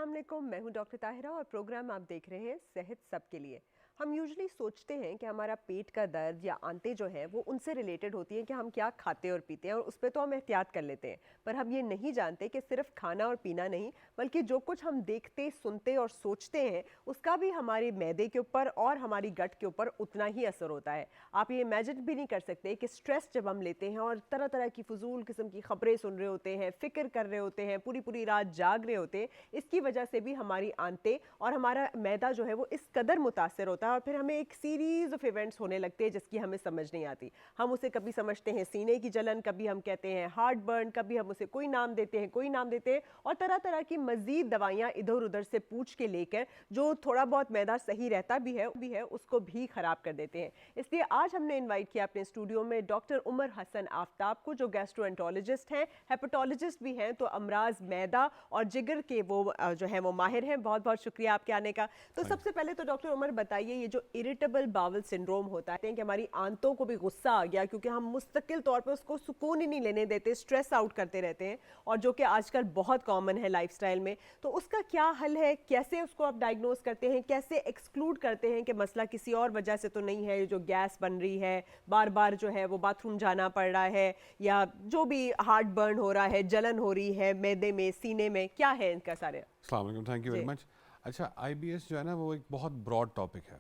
अस्सलाम वालेकुम, मैं हूं डॉक्टर ताहिरा और प्रोग्राम आप देख रहे हैं सेहत सबके लिए। हम यूजुअली सोचते हैं कि हमारा पेट का दर्द या आंतें जो है वो उनसे रिलेटेड होती हैं कि हम क्या खाते और पीते हैं, और उस पर तो हम एहतियात कर लेते हैं। पर हम ये नहीं जानते कि सिर्फ खाना और पीना नहीं, बल्कि जो कुछ हम देखते, सुनते और सोचते हैं उसका भी हमारे मैदे के ऊपर और हमारी गट के ऊपर उतना ही असर होता है। आप ये इमेजिन भी नहीं कर सकते कि स्ट्रेस जब हम लेते हैं और तरह तरह की फजूल किस्म की खबरें सुन रहे होते हैं, फिक्र कर रहे होते हैं, पूरी पूरी रात जाग रहे होते हैं, इसकी वजह से भी हमारी आंतें और हमारा मैदा जो है वो इस कदर मुतासर होता है, और फिर हमें एक सीरीज ऑफ इवेंट्स होने लगते हैं जिसकी हमें समझ नहीं आती। हम उसे कभी समझते हैं सीने की जलन, कभी हम कहते हैं हार्ट बर्न, कभी हम उसे कोई नाम देते हैं, कोई नाम देते हैं, और तरह तरह की मजीद दवाइयाँ इधर उधर से पूछ के लेकर जो थोड़ा बहुत मैदा सही रहता भी है उसको भी खराब कर देते हैं। इसलिए आज हमने इन्वाइट किया अपने स्टूडियो में डॉक्टर उमर हसन आफ्ताब को, जो गैस्ट्रोएंटरोलॉजिस्ट हैं, हेपेटोलॉजिस्ट भी हैं, तो अमराज मैदा और जिगर के वो जो है वो माहिर हैं। बहुत बहुत शुक्रिया आपके आने का। तो सबसे पहले तो डॉक्टर उमर बताइए, ये जो इरिटेबल बावल सिंड्रोम होता है कि हमारी आंतों को भी गुस्सा आ गया क्योंकि हम मुस्तकिल तौर पे उसको सुकून ही नहीं लेने देते, स्ट्रेस आउट करते रहते हैं, और जो कि आजकल बहुत कॉमन है लाइफस्टाइल में, तो उसका क्या हल है? कैसे उसको आप डायग्नोज करते हैं? कैसे एक्सक्लूड करते हैं कि मसला किसी और वजह से तो नहीं है, जो गैस बन रही है, बार बार जो है वो बाथरूम जाना पड़ रहा है, या जो भी हार्ट बर्न हो रहा है, जलन हो रही है मैदे में, सीने में, क्या है इनका सारे? अस्सलाम वालेकुम, थैंक यू वेरी मच। अच्छा, आईबीएस जो है ना वो एक बहुत ब्रॉड टॉपिक है।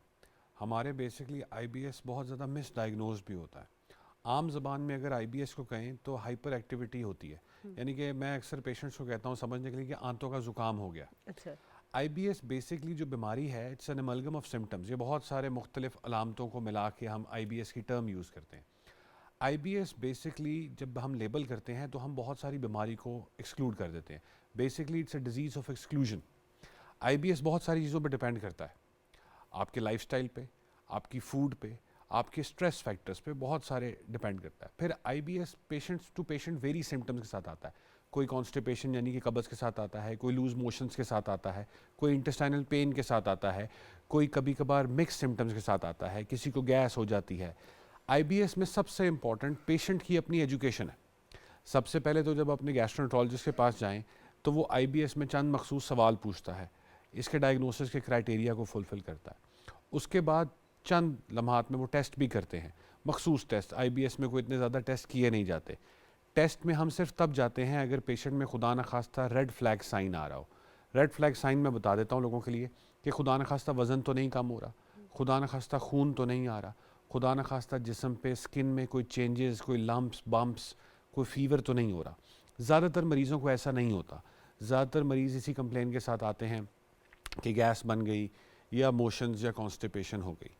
हमारे बेसिकली आईबीएस बहुत ज़्यादा मिसडायग्नोज भी होता है। आम ज़बान में अगर आईबीएस को कहें तो हाइपर एक्टिविटी होती है, यानी कि मैं अक्सर पेशेंट्स को कहता हूँ समझने के लिए कि आंतों का ज़ुकाम हो गया। अच्छा। आईबीएस बेसिकली जो बीमारी है, it's an amalgam of symptoms. ये बहुत सारे मुख्तलिफ अलामतों को मिला के हम आईबीएस की टर्म यूज़ करते हैं। आईबीएस बेसिकली जब हम लेबल करते हैं तो हम बहुत सारी बीमारी को एक्सक्लूड कर देते हैं। Basically it's a disease of exclusion. IBS बहुत सारी चीज़ों पे डिपेंड करता है, आपके लाइफस्टाइल पे, आपकी फूड पे, आपके स्ट्रेस फैक्टर्स पे बहुत सारे डिपेंड करता है। फिर IBS patients to patient vary symptoms के साथ आता है। कोई कॉन्स्टिपेशन यानी कि कब्ज़ के साथ आता है, कोई लूज मोशंस के साथ आता है, कोई इंटेस्टाइनल पेन के साथ आता है, कोई कभी कभार मिक्स सिम्टम्स के साथ आता है, किसी को गैस हो जाती है। आईबीएस में सबसे इम्पॉर्टेंट पेशेंट की अपनी एजुकेशन है। सबसे पहले तो जब अपने गैस्ट्रोएंटरोलॉजिस्ट के पास जाएं तो वो आईबीएस में चंद मखसूस सवाल पूछता है, इसके डायग्नोसिस के क्राइटेरिया को फुलफ़िल करता है। उसके बाद चंद लम्हात में वो टेस्ट भी करते हैं, मखसूस टेस्ट। आईबीएस में कोई इतने ज़्यादा टेस्ट किए नहीं जाते। टेस्ट में हम सिर्फ तब जाते हैं अगर पेशेंट में खुदा न खास्ता रेड फ्लैग साइन आ रहा हो। रेड फ्लैग साइन मैं बता देता हूँ लोगों के लिए कि खुदा न खास्ता वज़न तो नहीं कम हो रहा, खुदा न खास्ता खून तो नहीं आ रहा, खुदा न खास्ता जिस्म पे स्किन में कोई चेंजेस, कोई लम्प्स बम्प्स, कोई फीवर तो नहीं हो रहा। ज़्यादातर मरीज़ों को ऐसा नहीं होता। ज़्यादातर मरीज़ इसी कंप्लेन के साथ आते हैं कि गैस बन गई या मोशंस या कॉन्स्टिपेशन हो गई।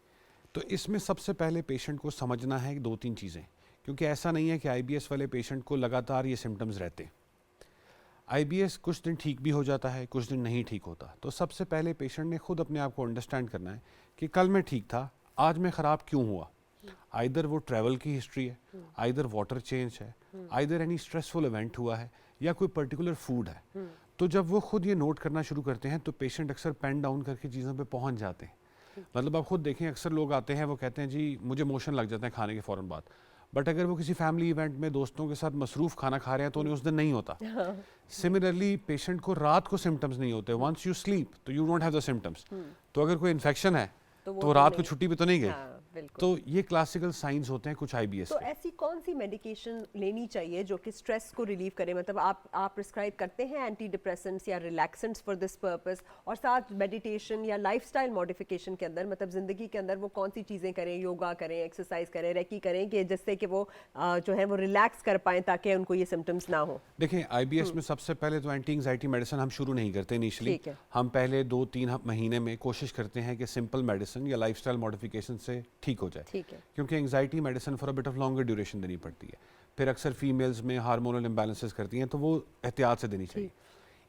तो इसमें सबसे पहले पेशेंट को समझना है दो तीन चीज़ें, क्योंकि ऐसा नहीं है कि आईबीएस वाले पेशेंट को लगातार ये सिम्टम्स रहते। आईबीएस कुछ दिन ठीक भी हो जाता है, कुछ दिन नहीं ठीक होता। तो सबसे पहले पेशेंट ने खुद अपने आप को अंडरस्टैंड करना है कि कल मैं ठीक था, आज मैं ख़राब क्यों हुआ। आइदर वो ट्रैवल की हिस्ट्री है, आइदर वाटर चेंज है, आइदर एनी स्ट्रेसफुल इवेंट हुआ है, या कोई पर्टिकुलर फूड है। तो जब वो खुद ये नोट करना शुरू करते हैं तो पेशेंट अक्सर पेन डाउन करके चीज़ों पे पहुंच जाते हैं। मतलब आप खुद देखें, अक्सर लोग आते हैं वो कहते हैं जी मुझे मोशन लग जाते हैं खाने के फ़ौरन बाद, बट अगर वो किसी फैमिली इवेंट में दोस्तों के साथ मसरूफ़ खाना खा रहे हैं तो उन्हें उस दिन नहीं होता। सिमिलरली पेशेंट को रात को सिम्टम्स नहीं होते। वंस यू स्लीप तो you don't have the symptoms. तो अगर कोई इन्फेक्शन है तो वो रात को छुट्टी पे तो नहीं गई। तो ये क्लासिकल साइंस होते हैं कुछ आईबीएस तो के। ऐसी कौन सी मेडिकेशन लेनी चाहिए जो कि स्ट्रेस को रिलीव करे? मतलब आप प्रिस्क्राइब करते हैं एंटी डिप्रेसेंट्स या रिलैक्सेंट्स फॉर दिस पर्पस, और साथ मेडिटेशन या लाइफस्टाइल मॉडिफिकेशन के अंदर, मतलब ज़िंदगी के अंदर वो कौन सी चीज़ें करें, योगा करें, एक्सरसाइज करें, रेकी करें, कि जिससे कि वो जो है वो रिलैक्स कर पाएँ ताकि उनको ये सिम्टम्स ना हो? देखें, आईबीएस में सबसे पहले तो एंटी एंग्जाइटी मेडिसिन हम शुरू नहीं करते इनिशियली। हम पहले 2-3 महीने में कोशिश करते हैं कि सिंपल मेडिसिन या लाइफस्टाइल मॉडिफिकेशन से ठीक हो जाए। ठीक है। क्योंकि anxiety medicine for a bit of longer duration देनी पड़ती है। फिर अक्सर फीमेल्स में हार्मोनल इम्बैलेंसेस करती हैं, तो वो एहतियात से देनी चाहिए।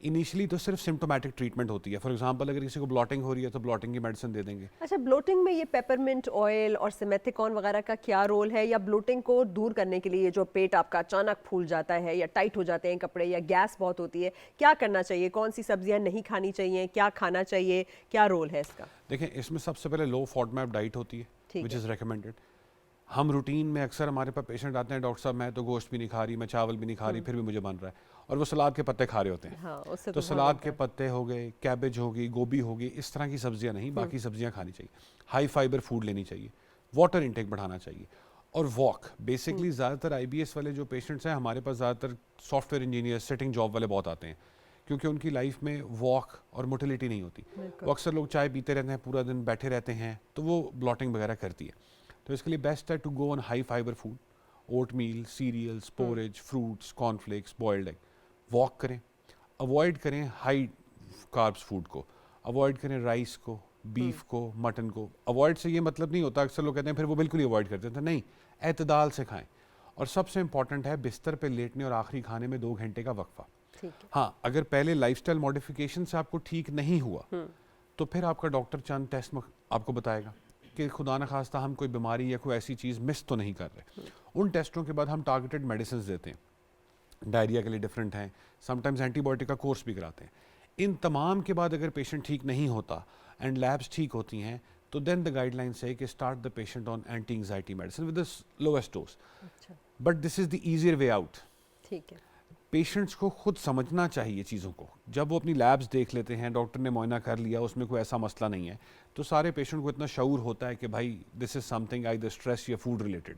इनिशियली तो सिर्फ सिम्टोमेटिक ट्रीटमेंट होती है। फॉर एग्जांपल अगर किसी को ब्लॉटिंग हो रही है तो ब्लॉटिंग की मेडिसिन दे देंगे। अच्छा, ब्लोटिंग में ये पेपरमिंट ऑयल और सिमेथिकॉन वगैरह का क्या रोल है? या ब्लोटिंग को दूर करने के लिए, जो पेट आपका अचानक फूल जाता है या टाइट हो जाते हैं कपड़े या गैस बहुत होती है, क्या करना चाहिए? कौन सी सब्जियां नहीं खानी चाहिए, क्या खाना चाहिए, क्या रोल है इसका? देखें, इसमें सबसे पहले लो फॉडमैप डाइट होती है विच इज़ रिकमेंडेड। हम रूटीन में अक्सर हमारे पास पेशेंट आते हैं, डॉक्टर साहब मैं तो गोश्त भी नहीं खा रही, मैं चावल भी नहीं खा रही, फिर भी मुझे बन रहा है, और वो सलाद के पत्ते खा रहे होते हैं। हाँ, उससे तो तो बहुत सलाद बनता के है। पत्ते हो गए, कैबेज होगी, गोभी होगी, इस तरह की सब्जियां नहीं, बाकी सब्जियां खानी चाहिए। हाई फाइबर फूड लेनी चाहिए, वाटर इंटेक बढ़ाना चाहिए, और वॉक। बेसिकली ज़्यादातर आईबीएस वाले जो पेशेंट्स हैं हमारे पास, ज़्यादातर सॉफ्टवेयर इंजीनियर, सिटिंग जॉब वाले बहुत आते हैं, क्योंकि उनकी लाइफ में वॉक और मोटिलिटी नहीं होती। बिल्कुल। वो अक्सर लोग चाय पीते रहते हैं, पूरा दिन बैठे रहते हैं, तो वो ब्लॉटिंग वगैरह करती है। तो इसके लिए बेस्ट है to go on high fibre food, oatmeal, cereals, porridge, fruits, cornflakes, boiled egg. Walk करें, अवॉइड करें हाई कार्ब्स फूड को, अवॉइड करें राइस को, बीफ को, मटन को। अवॉइड से ये मतलब नहीं होता, अक्सर लोग कहते हैं फिर वो बिल्कुल ही अवॉइड करते हैं, तो नहीं, एतदाल से खाएं। और सबसे इंपॉर्टेंट है बिस्तर पे लेटने और आखिरी खाने में 2 घंटे का वक्फा। ठीक है। हाँ, अगर पहले लाइफस्टाइल मॉडिफिकेशन से आपको ठीक नहीं हुआ तो फिर आपका डॉक्टर चंद टेस्ट आपको बताएगा कि खुदा न खास्ता हम कोई बीमारी या कोई ऐसी चीज़ मिस तो नहीं कर रहे। उन टेस्टों के बाद हम टारगेटेड मेडिसिन देते हैं, डायरिया के लिए डिफरेंट हैं, समटाइम्स एंटीबायोटिक का कोर्स भी कराते हैं। इन तमाम के बाद अगर पेशेंट ठीक नहीं होता एंड लैब्स ठीक होती हैं, तो देन द गाइडलाइन से कि start the patient on anti anxiety medicine with the lowest dose. अच्छा, but this is the easier way out. ठीक है। पेशेंट्स को खुद समझना चाहिए चीज़ों को। जब वो अपनी लैब्स देख लेते हैं, डॉक्टर ने मुआयना कर लिया, उसमें कोई ऐसा मसला नहीं है, तो सारे पेशेंट को इतना शऊर होता है कि भाई this is something either stress या फूड रिलेटेड।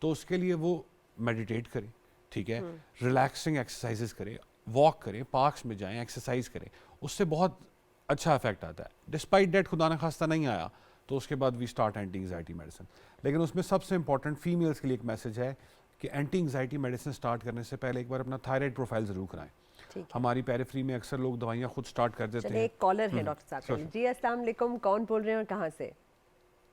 तो उसके लिए वो मेडिटेट करें, ठीक है, रिलैक्सिंग एक्सरसाइजेस करें, वॉक करें, पार्क्स में जाएं, एक्सरसाइज करें, उससे बहुत अच्छा इफेक्ट आता है। डिस्पाइट डेट खुदा न खास्ता नहीं आया तो उसके बाद we start anti anxiety medicine. लेकिन उसमें सबसे इंपॉर्टेंट फीमेल्स के लिए एक मैसेज है कि एंटी एंग्जाइटी मेडिसिन स्टार्ट करने से पहले एक बार अपना थायराइड प्रोफाइल ज़रूर कराएं। ठीक है। हमारी पेरिफेरी में अक्सर लोग दवाइयाँ खुद स्टार्ट कर देते चलिए, हैं। एक कॉलर है डॉक्टर साहब के लिए। जी अस्सलाम वालेकुम, कौन बोल रहे हैं और कहाँ से?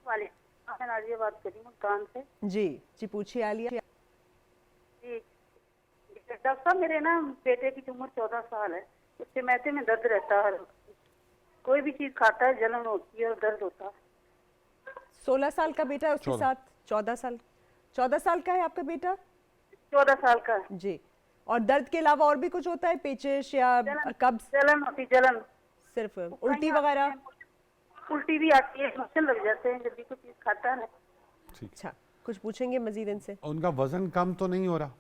वाले मैं नाजिया बात कर रही हूँ कान से। जी जी, पूछिए आलिया। जी डॉक्टर साहब, मेरे ना बेटे की उम्र 14 साल है, उसके मैदे में दर्द रहता है, कोई भी चीज खाता है जलन होती है और दर्द होता है। 16 साल का बेटा है उसके 14 साथ? 14 साल का है आपका बेटा? 14 साल का है। जी। और दर्द के अलावा और भी कुछ होता है, पेचिश या कब्ज? जलन होती, जलन, सिर्फ उल्टी वगैरह? उल्टी भी आती है, मक्खन लग जाते हैं जब भी कोई चीज खाता है ना। ठीक। अच्छा, कुछ पूछेंगे मजीद इनसे? उनका वजन कम तो नहीं हो रहा?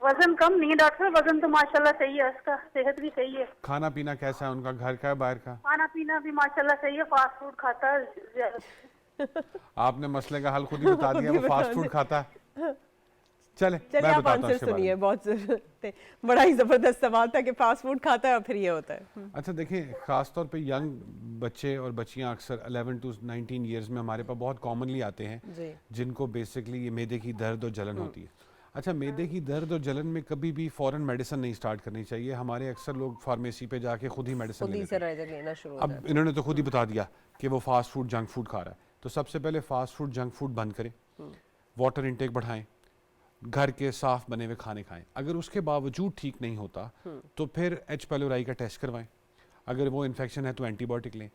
वजन कम नहीं है डॉक्टर साहब, वजन तो माशाल्लाह सही है उसका, सेहत भी सही है। खाना पीना कैसा है उनका, घर का है बाहर का? खाना पीना भी माशाल्लाह सही है, फास्ट फूड खाता है। आपने मसले का हल खुद ही बता दिया, वो फास्ट फूड खाता है। चले चलिए, मैं आप बताता हूँ आंसर इसके बारे सुनिए, में। बहुत जरूरत है। बड़ा ही जबरदस्त सवाल था कि फास्ट फूड खाता है और फिर ये होता है। अच्छा देखिए, ख़ास तौर पे यंग बच्चे और बच्चियां अक्सर 11 टू 19 ईयर्स में हमारे पास बहुत कॉमनली आते हैं, जी। जिनको बेसिकली ये मैदे की दर्द और जलन होती है। अच्छा, मैदे की दर्द और जलन में कभी भी फ़ौरन मेडिसिन नहीं स्टार्ट करनी चाहिए। हमारे अक्सर लोग फार्मेसी पे जाके खुद ही मेडिसिन खुद ले ही लेते से हैं। रह लेना शुरू हो अब जाता इन्होंने तो खुद ही बता दिया कि वो फास्ट फूड जंक फूड खा रहा है, तो सबसे पहले फास्ट फूड जंक फूड बंद करें, वाटर इंटेक बढ़ाएं, घर के साफ बने हुए खाने खाएं। अगर उसके बावजूद ठीक नहीं होता तो फिर एच पाइलोराई का टेस्ट करवाएं। अगर वो इन्फेक्शन है तो एंटीबायोटिक लें,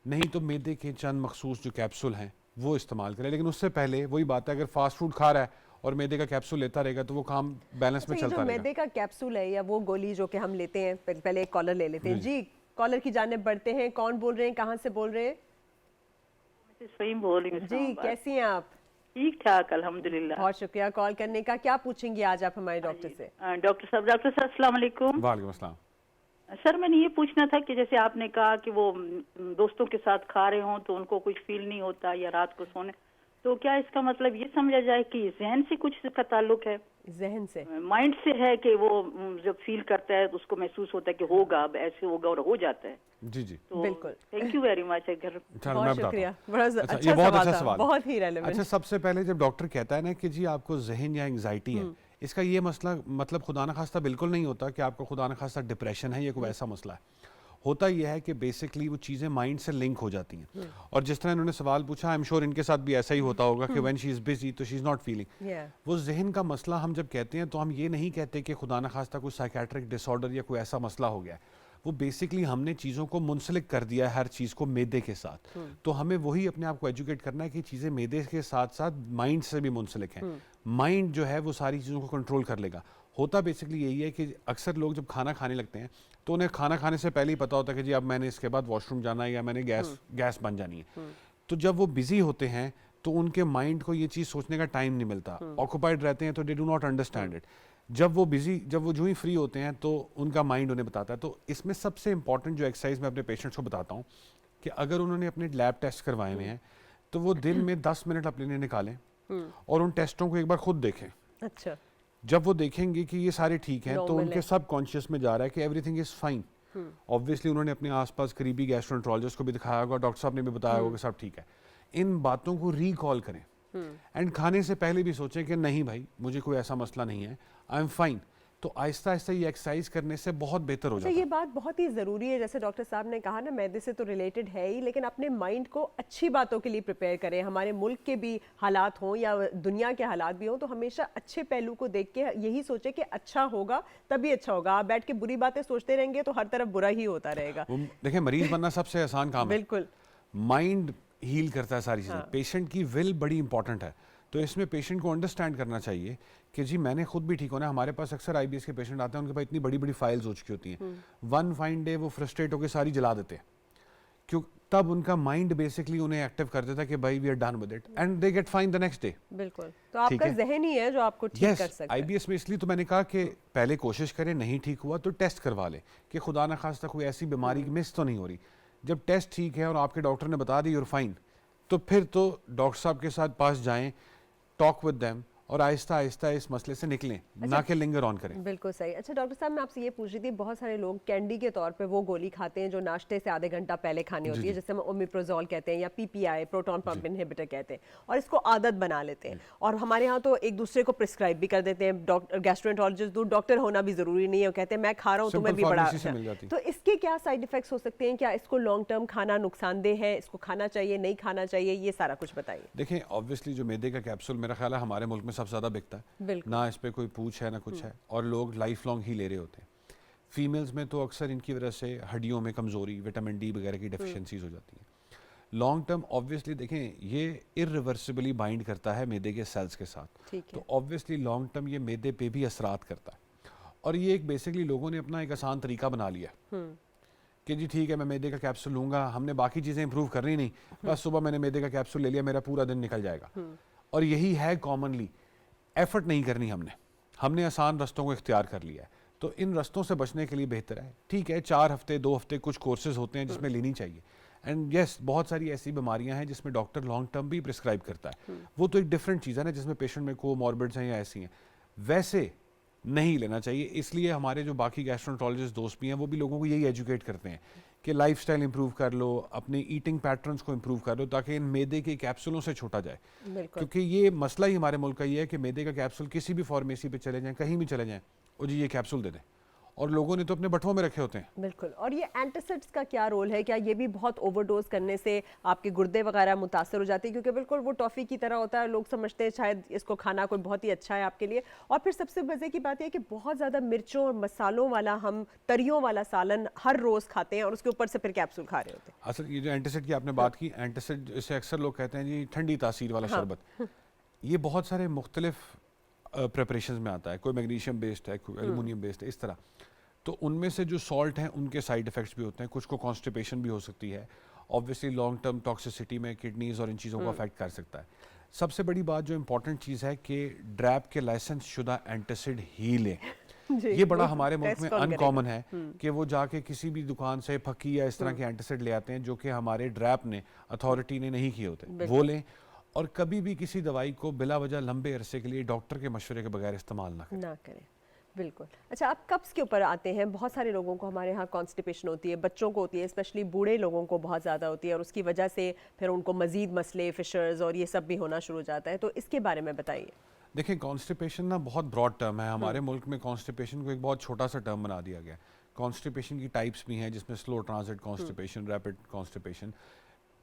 नहीं तो मैदे के चंद मखसूस जो कैप्सूल हैं वो इस्तेमाल करें। लेकिन उससे पहले वही बात है, अगर फास्ट फूड खा रहा है और मैदे का कैप्सूल लेता रहेगा तो वो काम बैलेंस है। में अच्छा, ये चलता जो रहेगा। मैदे का कैप्सूल है या वो गोली जो कि हम लेते हैं, पहले एक कॉलर ले लेते हैं। जी। जी, कॉलर की जानिब बढ़ते हैं। कौन बोल रहे हैं, कहाँ से बोल रहे हैं? सही बोल रही हूँ। जी, कैसी हैं आप? ठीक ठाक अल्हम्दुलिल्लाह। बहुत शुक्रिया कॉल करने का। क्या पूछेंगी आज आप हमारे डॉक्टर से? डॉक्टर साहब अस्सलाम वालेकुम। वालेकुम अस्सलाम। सर, मैंने ये पूछना था कि जैसे आपने कहा कि वो दोस्तों के साथ खा रहे हों तो उनको कुछ फील नहीं होता या रात को सोने, तो क्या इसका मतलब ये समझा जाए कि जहन से कुछ इसका ताल्लुक है, जहन से? माइंड से है कि वो जब फील करता है तो उसको महसूस होता है कि होगा, अब ऐसे होगा और हो जाता है? जी जी, तो बिल्कुल। Thank you very much. अगर चलो मैं बहुत बताता हूँ। शुक्रिया, बड़ा अच्छा, अच्छा ये बहुत सवाल अच्छा था, सवाल है। बहुत ही रेलेवेंट। अच्छा, सबसे पहले जब डॉक्टर कहता है ना कि जी आपको जहन या एंग्जाइटी है, इसका ये मसला मतलब खुदा न खास्ता बिल्कुल नहीं होता कि आपको खुदा न खास्ता डिप्रेशन है या कोई ऐसा मसला है। होता यह है कि बेसिकली वो चीज़ें माइंड से लिंक हो जाती हैं। और जिस तरह इन्होंने सवाल पूछा, आई एम श्योर इनके साथ भी ऐसा ही होता होगा कि व्हेन शी इज़ बिजी तो शी इज़ नॉट फीलिंग। वो जहन का मसला हम जब कहते हैं तो हम ये नहीं कहते कि खुदा न खास्ता कोई साइकेट्रिक डिसऑर्डर या कोई ऐसा मसला हो गया है। वो बेसिकली हमने चीज़ों को मुंसलिक कर दिया है, हर चीज़ को मैदे के साथ। तो हमें वही अपने आप को एजुकेट करना है कि चीज़ें मैदे के साथ साथ माइंड से भी मुंसलिक हैं। माइंड जो है वो सारी चीज़ों को कंट्रोल कर लेगा। होता बेसिकली यही है कि अक्सर लोग जब खाना खाने लगते हैं तो उन्हें खाना खाने से पहले ही पता होता है कि जी अब मैंने इसके बाद वॉशरूम जाना है या मैंने गैस बन जानी है। तो जब वो बिजी होते हैं तो उनके माइंड को ये चीज़ सोचने का टाइम नहीं मिलता, ऑक्यूपाइड रहते हैं, तो they do not understand it. जब वो जो ही फ्री होते हैं तो उनका माइंड उन्हें बताता है। तो इसमें सबसे इंपॉर्टेंट जो एक्सरसाइज मैं अपने पेशेंट्स को बताता हूँ कि अगर उन्होंने अपने लैब टेस्ट करवाए हुए हैं तो वो दिन में 10 मिनट अपने लिए निकालें और उन टेस्टों को एक बार खुद देखें। अच्छा। जब वो देखेंगे कि ये सारे ठीक हैं तो Normal उनके है। सब कॉन्शियस में जा रहा है कि एवरीथिंग इज फाइन। ऑब्वियसली उन्होंने अपने आसपास करीबी गैस्ट्रोएंटरोलॉजिस्ट को भी दिखाया होगा, डॉक्टर साहब ने भी बताया होगा कि सब ठीक है। इन बातों को रिकॉल करें एंड खाने से पहले भी सोचें कि नहीं भाई मुझे कोई ऐसा मसला नहीं है, आई एम फाइन। तो आहिस्ता आहिस्ता ये एक्सरसाइज करने से बहुत बेहतर हो अच्छा, जाता ये है। बात बहुत ही ज़रूरी है, जैसे डॉक्टर साहब ने कहा ना, मैदे से तो रिलेटेड है ही, लेकिन अपने माइंड को अच्छी बातों के लिए प्रिपेयर करें। हमारे मुल्क के भी हालात हों या दुनिया के हालात भी हों, तो हमेशा अच्छे पहलू को देख के यही सोचे कि अच्छा होगा तभी अच्छा होगा। आप बैठ के बुरी बातें सोचते रहेंगे तो हर तरफ बुरा ही होता रहेगा। देखिए मरीज बनना सबसे आसान काम है, बिल्कुल। माइंड हील करता है सारी चीज़ें। पेशेंट की विल बड़ी इंपॉर्टेंट है, तो इसमें पेशेंट को अंडरस्टैंड करना चाहिए कि जी मैंने खुद भी ठीक होना है। हमारे पास अक्सर आईबीएस के पेशेंट आते हैं, उनके पास इतनी बड़ी बड़ी फाइल्स हो चुकी होती हैं, वन फाइन डे वो फ्रस्ट्रेट होकर सारी जला देते हैं, क्यों? तब उनका माइंड बेसिकली उन्हें एक्टिव कर देता है कि भाई we are done with it and they get fine the next day. बिल्कुल, तो आपका जहन ही है जो आपको ठीक कर सकता है। आईबीएस में इसलिए तो मैंने कहा कि पहले कोशिश करें, नहीं ठीक हुआ तो टेस्ट करवा लें कि खुदा न खास्ता कोई ऐसी बीमारी मिस तो नहीं हो रही। जब टेस्ट ठीक है और आपके डॉक्टर ने बता दी यूर फाइन, तो फिर तो डॉक्टर साहब के साथ पास जाएं, टॉक विद देम और आहिस्ता आहिस्ता इस मसले से निकलें, ना कि लिंगर ऑन करें। बिल्कुल सही। अच्छा डॉक्टर साहब, मैं आपसे ये पूछ रही थी, बहुत सारे लोग कैंडी के तौर पे वो गोली खाते हैं जो नाश्ते से आधे घंटा पहले खानी होती है, जिसे हम ओमिप्रोजोल कहते हैं या पीपीआई, प्रोटॉन पंप इनहिबिटर कहते हैं, और इसको आदत बना लेते हैं। और हमारे यहाँ तो एक दूसरे को प्रिस्क्राइब भी कर देते हैं, डॉक्टर गैस्ट्रोएंटरोलॉजिस्ट, डॉक्टर होना भी जरूरी नहीं है, वो कहते हैं मैं खा रहा हूँ तुम्हें भी बड़ा। तो इसके क्या साइड इफेक्ट्स हो सकते हैं? क्या इसको लॉन्ग टर्म खाना नुकसानदेह है? इसको खाना चाहिए, नहीं खाना चाहिए? ये सारा कुछ बताइए। देखिए ऑब्वियसली जो मैदे का कैप्सूल मेरा ख्याल है हमारे मुल्क में सबसे ज़्यादा बिकता है, ना इस पे कोई पूछ है ना कुछ है, और लोग लाइफ लॉन्ग ही ले रहे होते हैं। फीमेल्स में तो अक्सर इनकी वजह से हड्डियों में कमज़ोरी, विटामिन डी वगैरह की डेफिशिएंसीज हो जाती हैं। लॉन्ग टर्म ऑब्वियसली देखें ये इरिवर्सिबली बाइंड करता है मैदे के सेल्स के साथ, तो ऑब्वियसली लॉन्ग टर्म ये मैदे पे भी असरात करता है। और ये एक बेसिकली लोगों ने अपना एक आसान तरीका बना लिया कि जी ठीक है मैं मैदे का कैप्सूल लूँगा, हमने बाकी चीज़ें इंप्रूव करनी नहीं, बस सुबह मैंने मैदे का कैप्सूल ले लिया, मेरा पूरा दिन निकल जाएगा। और यही है कॉमनली, एफर्ट नहीं करनी हमने आसान रास्तों को इख्तियार कर लिया है। तो इन रास्तों से बचने के लिए बेहतर है, ठीक है 4 हफ्ते 2 हफ्ते कुछ कोर्सेज होते हैं जिसमें लेनी चाहिए। एंड यस बहुत सारी ऐसी बीमारियां हैं जिसमें डॉक्टर लॉन्ग टर्म भी प्रिस्क्राइब करता है, वो तो एक डिफरेंट चीज़ है ना, जिसमें पेशेंट में कोमॉर्बिड्स हैं या ऐसी हैं, वैसे नहीं लेना चाहिए। इसलिए हमारे जो बाकी गैस्ट्रोएंटरोलॉजिस्ट दोस्त भी हैं वो भी लोगों को यही एजुकेट करते हैं कि लाइफस्टाइल इंप्रूव कर लो, अपने ईटिंग पैटर्न्स को इंप्रूव कर लो, ताकि इन मैदे के कैप्सूलों से छूटा जाए। क्योंकि ये मसला ही हमारे मुल्क का ये है कि मैदे का कैप्सूल किसी भी फार्मेसी पे चले जाएं, कहीं भी चले जाएं, और जी ये कैप्सूल दे दें, और लोगों ने तो अपने बटुओं में रखे होते हैं। बिल्कुल। और ये एंटासिड्स का क्या रोल है? क्या ये भी बहुत ओवरडोज करने से आपके गुर्दे वगैरह मुतासर हो जाते हैं? क्योंकि बिल्कुल वो टॉफ़ी की तरह होता है, लोग समझते हैं शायद इसको खाना कोई बहुत ही अच्छा है आपके लिए। और फिर सबसे मज़े की बात यह है कि बहुत ज़्यादा मिर्चों और मसालों वाला, हम तरियों वाला सालन हर रोज़ खाते हैं और उसके ऊपर से फिर कैप्सूल खा रहे होते हैं। असल ये जो एंटासिड की आपने बात की, एंटासिड इसे अक्सर लोग कहते हैं जी ठंडी तासीर वाला शरबत, ये बहुत सारे मुख्तलिफ प्रिपरेशन में आता है, कोई मैग्नीशियम बेस्ड है, कोई एल्युमिनियम बेस्ड है, इस तरह। तो उनमें से जो सॉल्ट हैं उनके साइड इफ़ेक्ट्स भी होते हैं, कुछ को कॉन्स्टिपेशन भी हो सकती है, ऑब्वियसली लॉन्ग टर्म टॉक्सिसिटी में किडनीज और इन चीज़ों को अफेक्ट कर सकता है। सबसे बड़ी बात जो इंपॉर्टेंट चीज़ है कि ड्रैप के लाइसेंस शुदा एंटासिड ही लें। ये बड़ा हमारे मुल्क में अनकॉमन है कि वो जाके किसी भी दुकान से फकी या इस तरह के एंटासिड ले आते हैं जो कि हमारे ड्रैप ने, अथॉरिटी ने नहीं किए होते, वो लें। और कभी भी किसी दवाई को बिला वजह लंबे अरसे के लिए डॉक्टर के मशवरे के बगैर इस्तेमाल ना करें। बिल्कुल। अच्छा, आप कब्ज़ के ऊपर आते हैं। बहुत सारे लोगों को हमारे यहाँ कॉन्स्टिपेशन होती है, बच्चों को होती है, स्पेशली बूढ़े लोगों को बहुत ज़्यादा होती है, और उसकी वजह से फिर उनको मज़ीद मसले, फिशर्स और ये सब भी होना शुरू हो जाता है। तो इसके बारे में बताइए। देखिए कॉन्स्टिपेशन ना बहुत ब्रॉड टर्म है, हमारे मुल्क में कॉन्स्टिपेशन को एक बहुत छोटा सा टर्म बना दिया गया है। कॉन्स्टिपेशन की टाइप्स भी हैं जिसमें slow transit constipation, rapid constipation,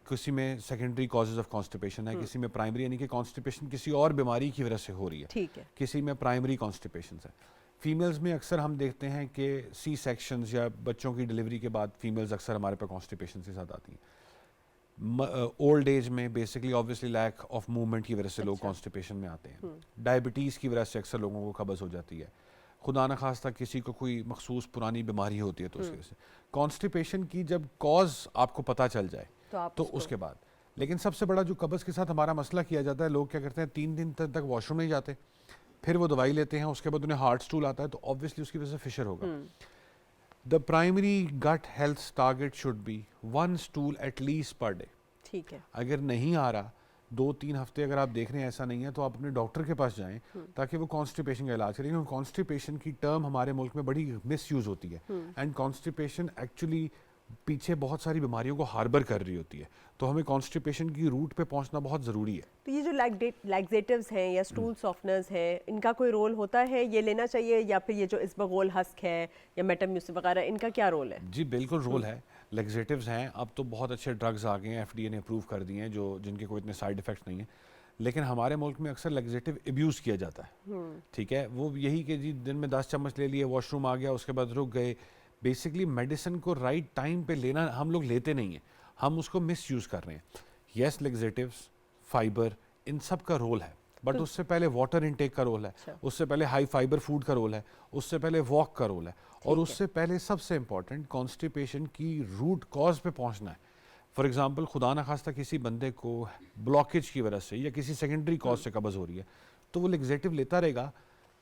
किसी में सेकेंडरी कॉजेज ऑफ कॉन्स्टिपेशन है, किसी में प्राइमरी यानी कि कॉन्स्टिपेशन किसी और बीमारी की वजह से हो रही है, ठीक है, किसी में प्राइमरी कॉन्स्टिपेशन है। फीमेल्स में अक्सर हम देखते हैं कि सी सेक्शंस या बच्चों की डिलीवरी के बाद फीमेल्स अक्सर हमारे पास कॉन्स्टिपेशन के साथ आती हैं। ओल्ड एज में basically obviously lack of movement की वजह से लोग कॉन्स्टिपेशन में आते हैं। डायबिटीज़ की वजह से अक्सर लोगों को कब्ज़ हो जाती है, खुदा न खास्ता किसी को कोई मखसूस पुरानी बीमारी होती है तो उसकी वजह से। कॉन्स्टिपेशन की जब कॉज आपको पता चल जाए तो उसके बाद, लेकिन सबसे बड़ा जो कब्ज़ के साथ हमारा मसला किया जाता है, लोग क्या करते हैं 3 दिन तक वॉशरूम नहीं जाते, फिर वो दवाई लेते हैं, उसके बाद उन्हें हार्ट स्टूल आता है, तो ऑब्वियसली उसकी वजह से फिशर होगा। The primary gut health target should be 1 stool at least per day. ठीक है। अगर नहीं आ रहा 2-3 हफ्ते अगर आप देख रहे हैं ऐसा नहीं है, तो आप अपने डॉक्टर के पास जाएं ताकि वो कॉन्स्टिपेशन का इलाज करें। कॉन्स्टिपेशन की टर्म हमारे मुल्क में बड़ी मिस यूज़ होती है, एंड कॉन्स्टिपेशन एक्चुअली पीछे बहुत सारी बीमारियों को हार्बर कर रही होती है, तो हमें कॉन्स्टिपेशन की रूट पे पहुंचना बहुत ज़रूरी है। तो ये जो लैक्सेटिव्स हैं या स्टूल सॉफ्टनर्स हैं, इनका कोई रोल होता है, ये लेना चाहिए, या फिर ये जो इसबगोल हस्क है या मेटाम्यूसिन वगैरह, इनका क्या रोल है? जी बिल्कुल रोल है। लैक्सेटिव्स हैं, अब तो बहुत अच्छे ड्रग्स आ गए हैं, FDA ने अप्रूव कर दिए हैं, जो जिनके कोई इतने साइड इफ़ेक्ट्स नहीं हैं, लेकिन हमारे मुल्क में अक्सर लैक्सेटिव अब्यूज़ किया जाता है। ठीक है, वो यही कि जी दिन में 10 चम्मच ले लिए, वॉशरूम आ गया, उसके बाद रुक गए। बेसिकली मेडिसिन को राइट टाइम पे लेना हम लोग लेते नहीं हैं, हम उसको मिस यूज़ कर रहे हैं। येस, लैक्सेटिव्स, फाइबर, इन सब का रोल है, बट उससे पहले वाटर इनटेक का रोल है, उससे पहले हाई फाइबर फूड का रोल है, उससे पहले वॉक का रोल है, और उससे पहले सबसे इंपॉर्टेंट कॉन्स्टिपेशन की रूट कॉज पे पहुंचना है। फॉर एग्जांपल, खुदा न खास्ता किसी बंदे को ब्लॉकेज की वजह से या किसी सेकेंडरी कॉज से कब्ज़ हो रही है, तो वो लैक्सेटिव लेता रहेगा,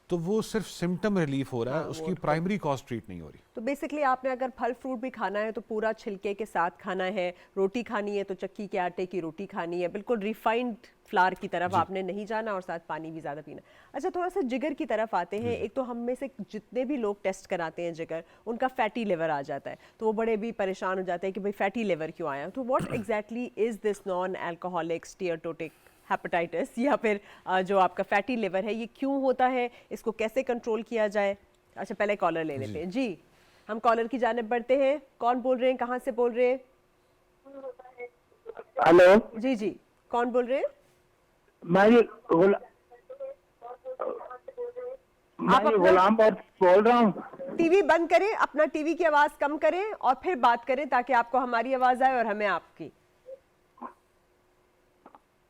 तो वो सिर्फ सिम्टम रिलीफ हो रहा है, उसकी प्राइमरी कॉज ट्रीट नहीं हो रही। तो बेसिकली आपने अगर फल फ्रूट भी खाना है तो पूरा छिलके के साथ खाना है, रोटी खानी है तो चक्की के आटे की रोटी खानी है, बिल्कुल रिफाइंड फ्लावर की तरफ आपने नहीं जाना, और साथ पानी भी ज़्यादा पीना। अच्छा, थोड़ा सा जिगर की तरफ आते हैं। एक तो हम में से जितने भी लोग टेस्ट कराते हैं जिगर, उनका फैटी लिवर आ जाता है, तो वो बड़े भी परेशान हो जाते हैं कि भाई फैटी लिवर क्यों आया। तो what exactly is this non alcoholic steatotic hepatitis, या फिर जो आपका फैटी लिवर है, ये क्यों होता है, इसको कैसे कंट्रोल किया जाए? अच्छा, पहले कॉलर ले लेते हैं जी। हम कॉलर की जानिब बढ़ते हैं। कौन बोल रहे हैं, कहाँ से बोल रहे हैं? हेलो जी जी, कौन बोल रहे हैं? मैं गुलाम और बोल रहा हूँ। टीवी बंद करें, अपना टीवी की आवाज कम करें और फिर बात करें, ताकि आपको हमारी आवाज आए और हमें आपकी।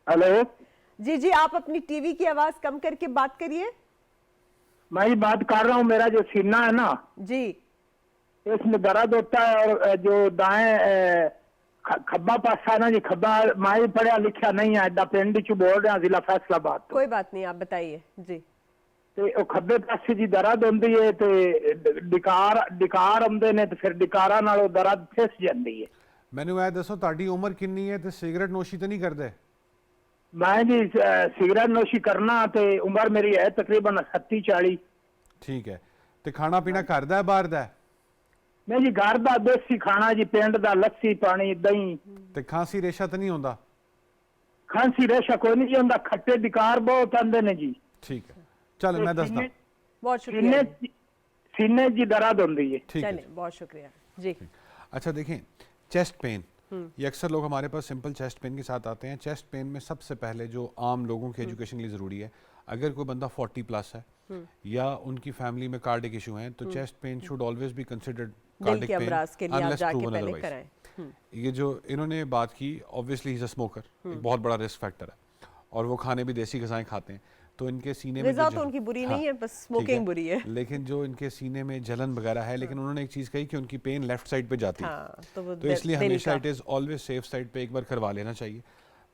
हेलो जी जी, आप अपनी टीवी की आवाज कम करके बात करिए। मैं ये बात कर रहा हूँ, मेरा जो सीना है ना जी, इसमें दर्द होता है, और जो दाएं खब्बा पासा है ना जी, खब्बा, मैं पढ़ा लिखा नहीं है, दा पिंड चु बोल रहा, जिला फैसलाबाद तो। कोई बात नहीं, आप बताइए जी। ते खब्बे पासे जी दर्द होंदी है, ते डिकार आंदे ने, ते फिर डिकारा नाल दर्द फिस जांदी है। मैनू ऐ दसो, ताड़ी उम्र कितनी है, ते सिगरेट नोशी तो नहीं करदे? मैं जी सिगरेट नोशी करना, ते उम्र मेरी है तकरीबन 37-40। ठीक है, ते खाना पीना घर दा है बाहर दा है? नहीं जी, घर दा देसी खाना जी, पिंड दा लस्सी पानी दही। ते खांसी रेशा तो नहीं होंदा? खांसी रेशा कोई नहीं होंदा, खट्टे डिकार बहुत आंदे ने जी। ठीक है, चलो मैं दसदा। बहुत शुक्रिया। सीने जी दर्द होंदी है। ठीक है, चलें, बहुत शुक्रिया जी। अच्छा देखें, चेस्ट पेन, ये अक्सर लोग हमारे पास सिंपल चेस्ट पेन के साथ आते हैं। चेस्ट पेन में सबसे पहले जो आम लोगों के एजुकेशन के लिए ज़रूरी है, अगर कोई बंदा 40 प्लस है या उनकी फैमिली में कार्डिक इशू हैं, तो chest pain should always be considered cardiac pain unless proven otherwise. ये जो इन्होंने बात की, obviously he is a smoker, एक बहुत बड़ा रिस्क फैक्टर है, और वो खाने भी देसी ग़िज़ाएं खाते हैं, तो इनके सीने में तो उनकी बुरी नहीं है, बस स्मोकिंग बुरी है। लेकिन जो इनके सीने में जलन वगैरह है, लेकिन उन्होंने एक चीज़ कही कि उनकी पेन लेफ्ट साइड पे जाती है, तो इसलिए हमेशा it is always safe side पे एक बार करवा लेना चाहिए।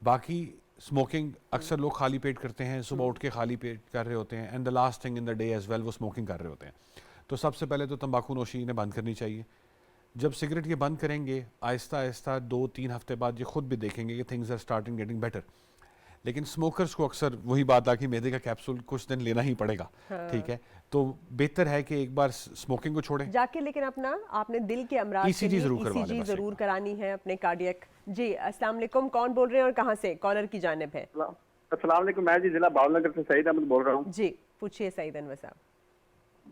बाकी स्मोकिंग अक्सर लोग खाली पेट करते हैं, सुबह उठ के खाली पेट कर रहे होते हैं, and the last thing in the day as well वो स्मोकिंग कर रहे होते हैं। तो सबसे पहले तो तंबाकू नोशी इन्हें बंद करनी चाहिए। जब सिगरेट ये बंद करेंगे, आहिस्ता आहिस्ता 2-3 हफ्ते बाद ये खुद भी देखेंगे कि things are starting getting better. लेकिन स्मोकर्स को अक्सर वही बात आ कि मैदे का कैप्सूल कुछ दिन लेना ही पड़ेगा। ठीक है, तो बेहतर है कि एक बार स्मोकिंग को छोड़ें जाके, लेकिन अपना आपने दिल के अमराज ECG जरूर करानी है, अपने कार्डियक। जी, अस्सलाम वालेकुम, कौन बोल रहे हैं और कहाँ से? कॉलर की जानिब है। अस्सलाम वालेकुम, मैं जी जिला बावलनगर से सईद अहमद बोल रहा हूँ। जी पूछिए सईद अहमद साहब।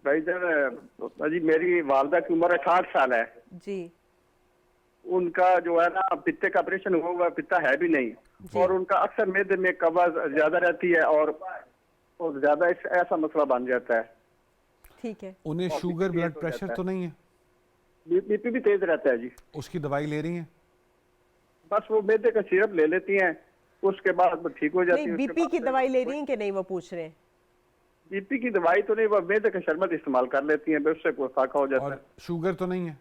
भाई जी, मेरी वालदा की उम्र 68 साल है जी। उनका जो है ना पित्ते का ऑपरेशन हुआ हुआ, पित्ता है भी नहीं, और उनका अक्सर मेदे में कब्ज ज्यादा रहती है, और ज्यादा ऐसा मसला बन जाता है। ठीक है, उन्हें शुगर ब्लड प्रेशर तो नहीं है? बीपी भी तेज रहता है जी। उसकी दवाई ले रही हैं? बस वो मेदे का सिरप ले लेती हैं, उसके बाद ठीक हो जाती है। बीपी की दवाई ले रही हैं कि नहीं, वो पूछ रहे हैं। बीपी की दवाई तो नहीं, वो मेदे का शरबत इस्तेमाल कर लेती हैं, उससे कोई फाका हो जाता है। शुगर तो नहीं है?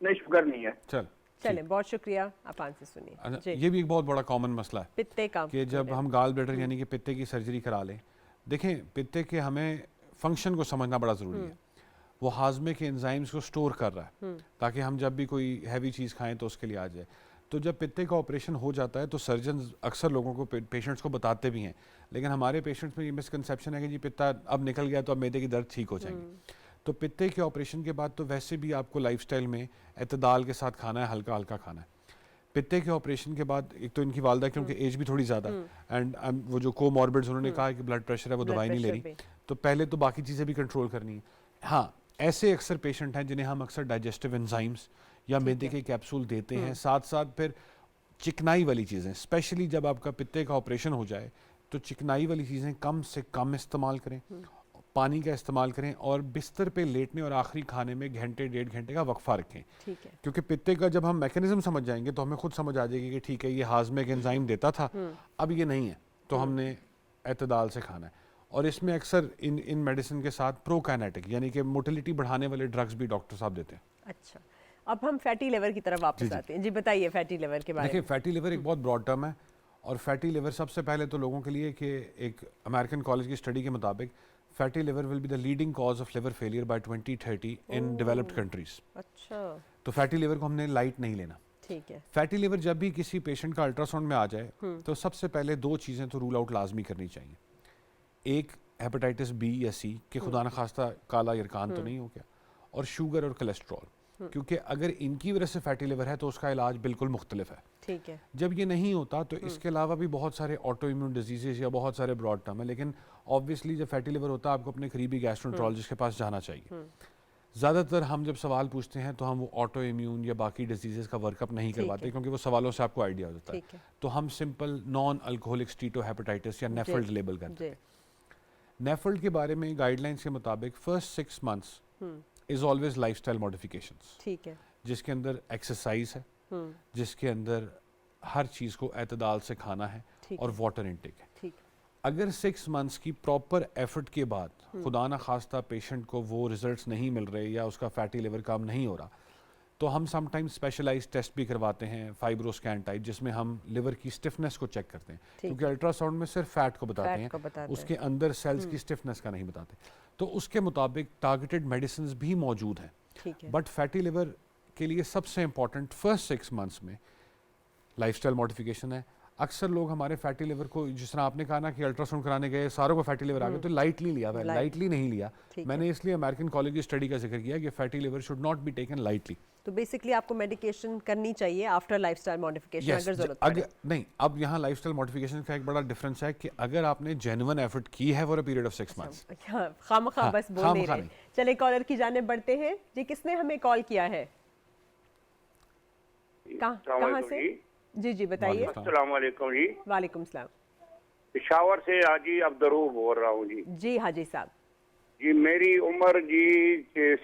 नहीं, शुगर नहीं है। चल चलें, बहुत शुक्रिया, आप आंसर सुनिए अच्छा, जी। ये भी एक बहुत बड़ा कॉमन मसला है पित्ते का कि जब हम गाल ब्लैडर यानी कि पित्ते की सर्जरी करा लें, देखें पित्ते के हमें फंक्शन को समझना बड़ा ज़रूरी है। वो हाजमे के एंजाइम्स को स्टोर कर रहा है ताकि हम जब भी कोई हैवी चीज़ खाएं तो उसके लिए आ जाए। तो जब पित्ते का ऑपरेशन हो जाता है तो सर्जन अक्सर लोगों को पेशेंट्स को बताते भी हैं, लेकिन हमारे पेशेंट्स में ये मिसकंसेप्शन है कि जी पित्ता अब निकल गया तो अब मैदे की दर्द ठीक हो जाएंगे। तो पित्ते के ऑपरेशन के बाद तो वैसे भी आपको लाइफस्टाइल में एतदाल के साथ खाना है, हल्का हल्का खाना है। पित्ते के ऑपरेशन के बाद एक तो इनकी वालदा क्योंकि एज भी थोड़ी ज़्यादा एंड वो जो कोमॉर्बिड्स उन्होंने कहा कि ब्लड प्रेशर है वो दवाई नहीं ले रही, तो पहले तो बाकी चीज़ें भी कंट्रोल करनी है। हाँ, ऐसे अक्सर पेशेंट हैं जिन्हें हम अक्सर डाइजेस्टिव एंजाइम्स या मैदे के कैप्सूल देते हैं, साथ साथ फिर चिकनाई वाली चीज़ें, स्पेशली जब आपका पित्ते का ऑपरेशन हो जाए तो चिकनाई वाली चीज़ें कम से कम इस्तेमाल करें, पानी का इस्तेमाल करें और बिस्तर पे लेटने और आखिरी खाने में घंटे 1.5 घंटे का वक्फा रखें। ठीक है। क्योंकि पित्ते का जब हम मैकेनिज्म समझ जाएंगे तो हमें खुद समझ आ जाएगी कि ठीक है ये हाजमे के एंजाइम देता था, अब ये नहीं है, तो हमने एतदाल से खाना है। और इसमें अक्सर इन मेडिसिन के साथ प्रोकाइनेटिक यानी कि मोटिलिटी बढ़ाने वाले ड्रग्स भी डॉक्टर साहब देते हैं। अच्छा, अब हम फैटी लिवर की तरफ वापस आते हैं। जी बताइए फैटी लिवर के बारे में। देखिए फैटी लिवर एक बहुत ब्रॉड टर्म है और फैटी लिवर सबसे पहले तो लोगों के लिए कि एक अमेरिकन कॉलेज की स्टडी के मुताबिक fatty liver will be the leading cause of liver failure by 2030 in developed countries. अच्छा, तो फैटी लिवर को हमने लाइट नहीं लेना। ठीक है। फैटी लिवर जब भी किसी पेशेंट का अल्ट्रासाउंड में आ जाए तो सबसे पहले 2 चीज़ें तो रूल आउट लाजमी करनी चाहिए। एक हेपेटाइटिस बी या सी कि खुदा न खास्ता काला यरकान तो नहीं हो गया, और शुगर और कोलेस्ट्रॉल, क्योंकि अगर इनकी वजह से फैटी लिवर है तो उसका इलाज बिल्कुल मुख्तलिफ है। ठीक है। जब ये नहीं होता तो इसके अलावा भी बहुत सारे ऑटो इम्यून डिजीजेज या बहुत सारे ब्रॉड टर्म है, लेकिन ऑब्वियसली जब फैटी लिवर होता है आपको अपने करीबी गैस्ट्रोएंटरोलॉजिस्ट के पास जाना चाहिए। ज़्यादातर हम जब सवाल पूछते हैं तो हम वो ऑटो इम्यून या बाकी डिजीजेस का वर्कअप नहीं करवाते क्योंकि वो सवालों से आपको आइडिया हो जाता है। तो हम सिंपल नॉन अल्कोहलिक स्टीटोहेपेटाइटिस या नेफल्ड लेबल करते हैं। नेफल्ड के बारे में गाइडलाइंस के मुताबिक first 6 months is always lifestyle modifications. ठीक है। जिसके अंदर एक्सरसाइज है, जिसके अंदर हर चीज़ को एतदाल से खाना है और वाटर इनटेक है। ठीक। अगर 6 मंथ्स की प्रॉपर एफर्ट के बाद खुदा ना खास्ता पेशेंट को वो रिजल्ट्स नहीं मिल रहे या उसका फैटी लिवर कम नहीं हो रहा, तो हम समटाइम्स स्पेशलाइज्ड टेस्ट भी करवाते हैं, फाइब्रोस्कैन टाइप, जिसमें हम लिवर की स्टिफनेस को चेक करते हैं, क्योंकि अल्ट्रासाउंड में सिर्फ फैट को बताते हैं, उसके अंदर सेल्स की स्टिफनेस का नहीं बताते। तो उसके मुताबिक टारगेटेड मेडिसिन भी मौजूद हैं। बट फैटी लिवर के लिए सबसे इंपॉर्टेंट फर्स्ट 6 मंथ्स में लाइफस्टाइल मॉडिफिकेशन है। अक्सर लोग हमारे फैटी लिवर को, जिस तरह आपने कहा ना कि अल्ट्रासाउंड कराने गए सारों को फैटी लिवर आ गया, तो लाइटली लिया, लाइटली नहीं लिया। मैंने इसलिए अमेरिकन कॉलेज की स्टडी का जिक्र किया कि fatty liver should not be taken lightly. तो बेसिकली आपको मेडिकेशन करनी चाहिए आफ्टर लाइफस्टाइल मॉडिफिकेशन अगर जरूरत पड़े। नहीं, अब यहाँ लाइफस्टाइल मॉडिफिकेशन का एक बड़ा डिफरेंस है कि अगर आपने जेन्युइन एफर्ट की है for a period of 6 months, खामखा बस बोल नहीं रहे। चले कॉलर की जाने बढ़ते हैं। जी किसने हमें कॉल किया है, कहाँ से? जी बताइए। अस्सलाम वालेकुम जी। वालेकुम सलाम। पेशावर से हाजी अब्दुर्रऊफ बोल रहा हूँ जी। जी हाजी साहब। जी मेरी उम्र जी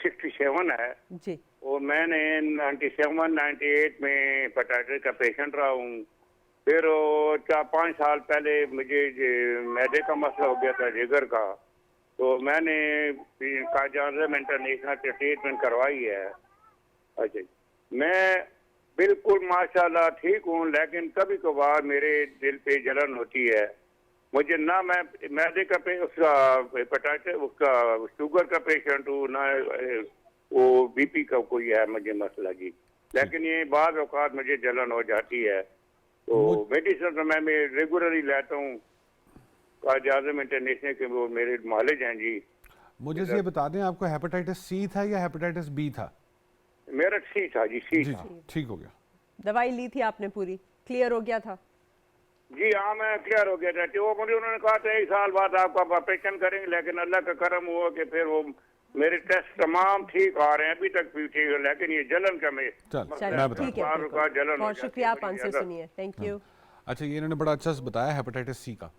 67 है जी, और मैंने 97-98 में हेपेटाइटिस का पेशेंट रहा हूँ। फिर 4-5 साल पहले मुझे मैदे का मसला हो गया था, जिगर का, तो मैंने काजाजम इंटरनेशनल से ट्रीटमेंट करवाई है। अच्छा, मैं बिल्कुल माशाल्लाह ठीक हूँ, लेकिन कभी कभार मेरे दिल पे जलन होती है। मुझे ना मैं मैदे का उसका हेपेटाइटिस, उसका शुगर का पेशेंट हूँ, ना वो बीपी का कोई है मुझे मसला जी, लेकिन ये बाद औकात मुझे जलन हो जाती है। तो मेडिसिन तो मैं रेगुलरली लेता हूँ, काजाजम इंटरनेशनल के वो मेरे मालिज हैं जी। मुझे ये बता दें आपको हेपेटाइटिस सी था या हेपेटाइटिस बी था? मेरा सी था जी, सी था। ठीक हो गया। दवाई ली थी आपने, पूरी क्लियर हो गया था? जी हाँ, मैं क्लियर हो गया था। वो मुझे उन्होंने कहा था 1 साल बाद आपका ऑपरेशन करेंगे, लेकिन अल्लाह का करम हुआ कि फिर वो मेरे टेस्ट तमाम ठीक आ रहे हैं, अभी तक भी ठीक है, लेकिन ये जलन का मैं जलन। बहुत शुक्रिया, आप आंसर सुनिए। Thank you. अच्छा, ये इन्होंने बड़ा अच्छा बताया हेपेटाइटिस सी का।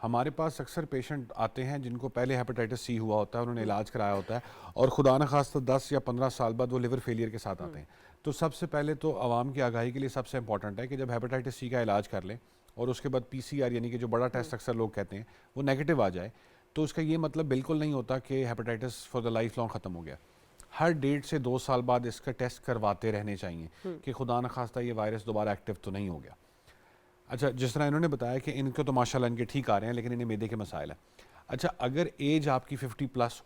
हमारे पास अक्सर पेशेंट आते हैं जिनको पहले हेपेटाइटिस सी हुआ होता है, उन्होंने इलाज कराया होता है और खुदा न खास्ता 10 या 15 साल बाद वो लिवर फेलियर के साथ आते हैं। तो सबसे पहले तो आवाम की आगाही के लिए सबसे इंपॉर्टेंट है कि जब हेपेटाइटिस सी का इलाज कर लें और उसके बाद PCR यानी कि जो बड़ा टेस्ट अक्सर लोग कहते हैं वो नेगेटिव आ जाए, तो उसका ये मतलब बिल्कुल नहीं होता कि hepatitis for the life long ख़त्म हो गया। हर 1.5 से 2 साल बाद इसका टेस्ट करवाते रहने चाहिए कि खुदा न खास्ता ये वायरस दोबारा एक्टिव तो नहीं हो गया। अच्छा, जिस तरह इन्होंने बताया कि इनको तो माशाल्लाह इनके ठीक आ रहे हैं, लेकिन इन्हें मैदे के मसाइल है। अच्छा, अगर एज आपकी 50+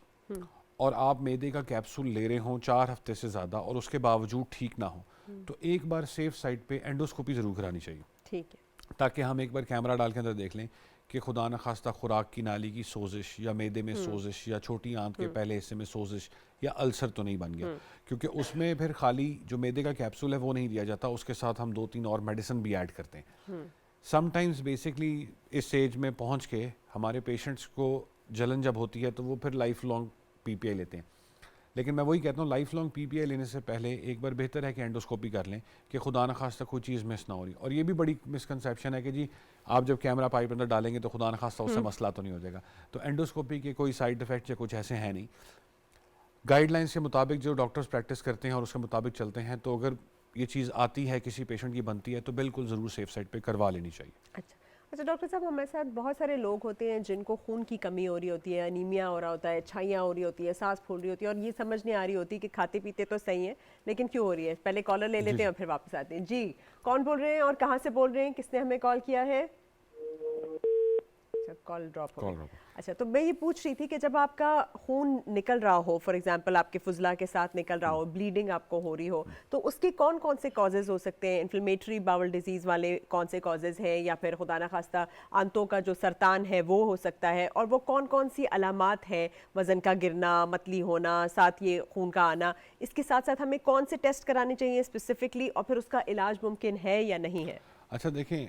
और आप मैदे का कैप्सूल ले रहे हों 4 हफ्ते से ज़्यादा और उसके बावजूद ठीक ना हो, तो एक बार सेफ साइड पे एंडोस्कोपी ज़रूर करानी चाहिए, ठीक है, ताकि हम एक बार कैमरा डाल के अंदर देख लें कि खुदा न खास्ता खुराक की नाली की सोजिश या मैदे में सोजिश या छोटी आंत के पहले हिस्से में सोजिश या अल्सर तो नहीं बन गया, क्योंकि उसमें फिर खाली जो मैदे का कैप्सूल है वो नहीं दिया जाता, उसके साथ हम 2-3 और मेडिसिन भी ऐड करते हैं। समटाइम्स बेसिकली इस एज में पहुंच के हमारे पेशेंट्स को जलन जब होती है तो वो फिर लाइफ लॉन्ग पीपीआई लेते हैं, लेकिन मैं वही कहता हूँ लाइफ लॉन्ग पीपीआई लेने से पहले एक बार बेहतर है कि एंडोस्कोपी कर लें कि खुदा न खास्ता कोई चीज़ मिस ना हो रही। और ये भी बड़ी मिसकंसेप्शन है कि जी आप जब कैमरा पाइप अंदर डालेंगे तो खुदा न खास्ता उससे मसला तो नहीं हो जाएगा। तो एंडोस्कोपी के कोई साइड इफेक्ट या कुछ ऐसे हैं नहीं। गाइडलाइंस के मुताबिक जो डॉक्टर्स प्रैक्टिस करते हैं और उसके मुताबिक चलते हैं, तो अगर ये चीज़ आती है किसी पेशेंट की बनती है तो बिल्कुल ज़रूर सेफ साइड पे करवा लेनी चाहिए। अच्छा डॉक्टर साहब, हमारे साथ बहुत सारे लोग होते हैं जिनको खून की कमी हो रही होती है, अनीमिया हो रहा होता है, छाइयाँ हो रही होती है, सांस फूल रही होती है और ये समझ नहीं आ रही होती कि खाते पीते तो सही है लेकिन क्यों हो रही है। पहले कॉलर ले लेते हैं और फिर वापस आते हैं। जी, कौन बोल रहे हैं और कहाँ से बोल रहे हैं? किसने हमें कॉल किया है? अच्छा, कॉल ड्रॉप हो गई। अच्छा, तो मैं ये पूछ रही थी कि जब आपका खून निकल रहा हो, फॉर एग्जांपल आपके फुजला के साथ निकल रहा हो, ब्लीडिंग आपको हो रही हो, तो उसके कौन कौन से कॉजेज़ हो सकते हैं? इन्फ्लेमेटरी बाउल डिजीज़ वाले कौन से कॉजेज़ हैं, या फिर खुदा न खास्ता आंतों का जो सरतान है वो हो सकता है? और वो कौन कौन सी अलामात हैं, वज़न का गिरना, मतली होना, साथ ये खून का आना, इसके साथ साथ हमें कौन से टेस्ट कराने चाहिए स्पेसिफिकली, और फिर उसका इलाज मुमकिन है या नहीं है? अच्छा देखें,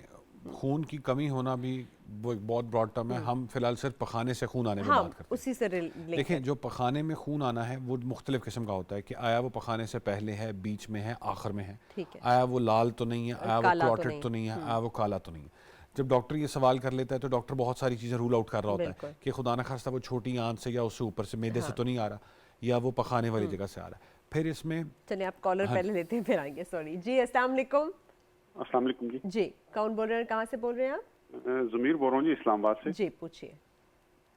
खून की कमी होना भी वो एक बहुत ब्रॉड टर्म है। हम फिलहाल सिर्फ पखाने से खून आने में बात करते हैं। उसी से लिंक देखें, जो पखाने में खून आना है वो मुख्तलिफ किस्म का होता है कि आया वो पखाने से पहले है, बीच में है, आखिर में है, आया वो लाल तो नहीं है, आया वो क्लॉटेड तो नहीं है, आया वो काला तो नहीं है। जब डॉक्टर ये सवाल कर लेता है तो डॉक्टर बहुत सारी चीज़ें रूल आउट कर रहा होता है कि खुदा न खास्ता वो छोटी आंत से या उससे ऊपर से मैदे से तो नहीं आ रहा, या वो पखाने वाली जगह से आ रहा है। फिर इसमें चलिए आप कॉलर पहले लेते हैं फिर आएंगे। सॉरी जी, अस्सलाम वालेकुम। अस्सलाम वालेकुम जी। जी, कौन बोल रहे हैं, कहाँ से बोल रहे हैं आप? जमीर बोल रहा हूँ जी, इस्लामाबाद से। जी, पूछिए।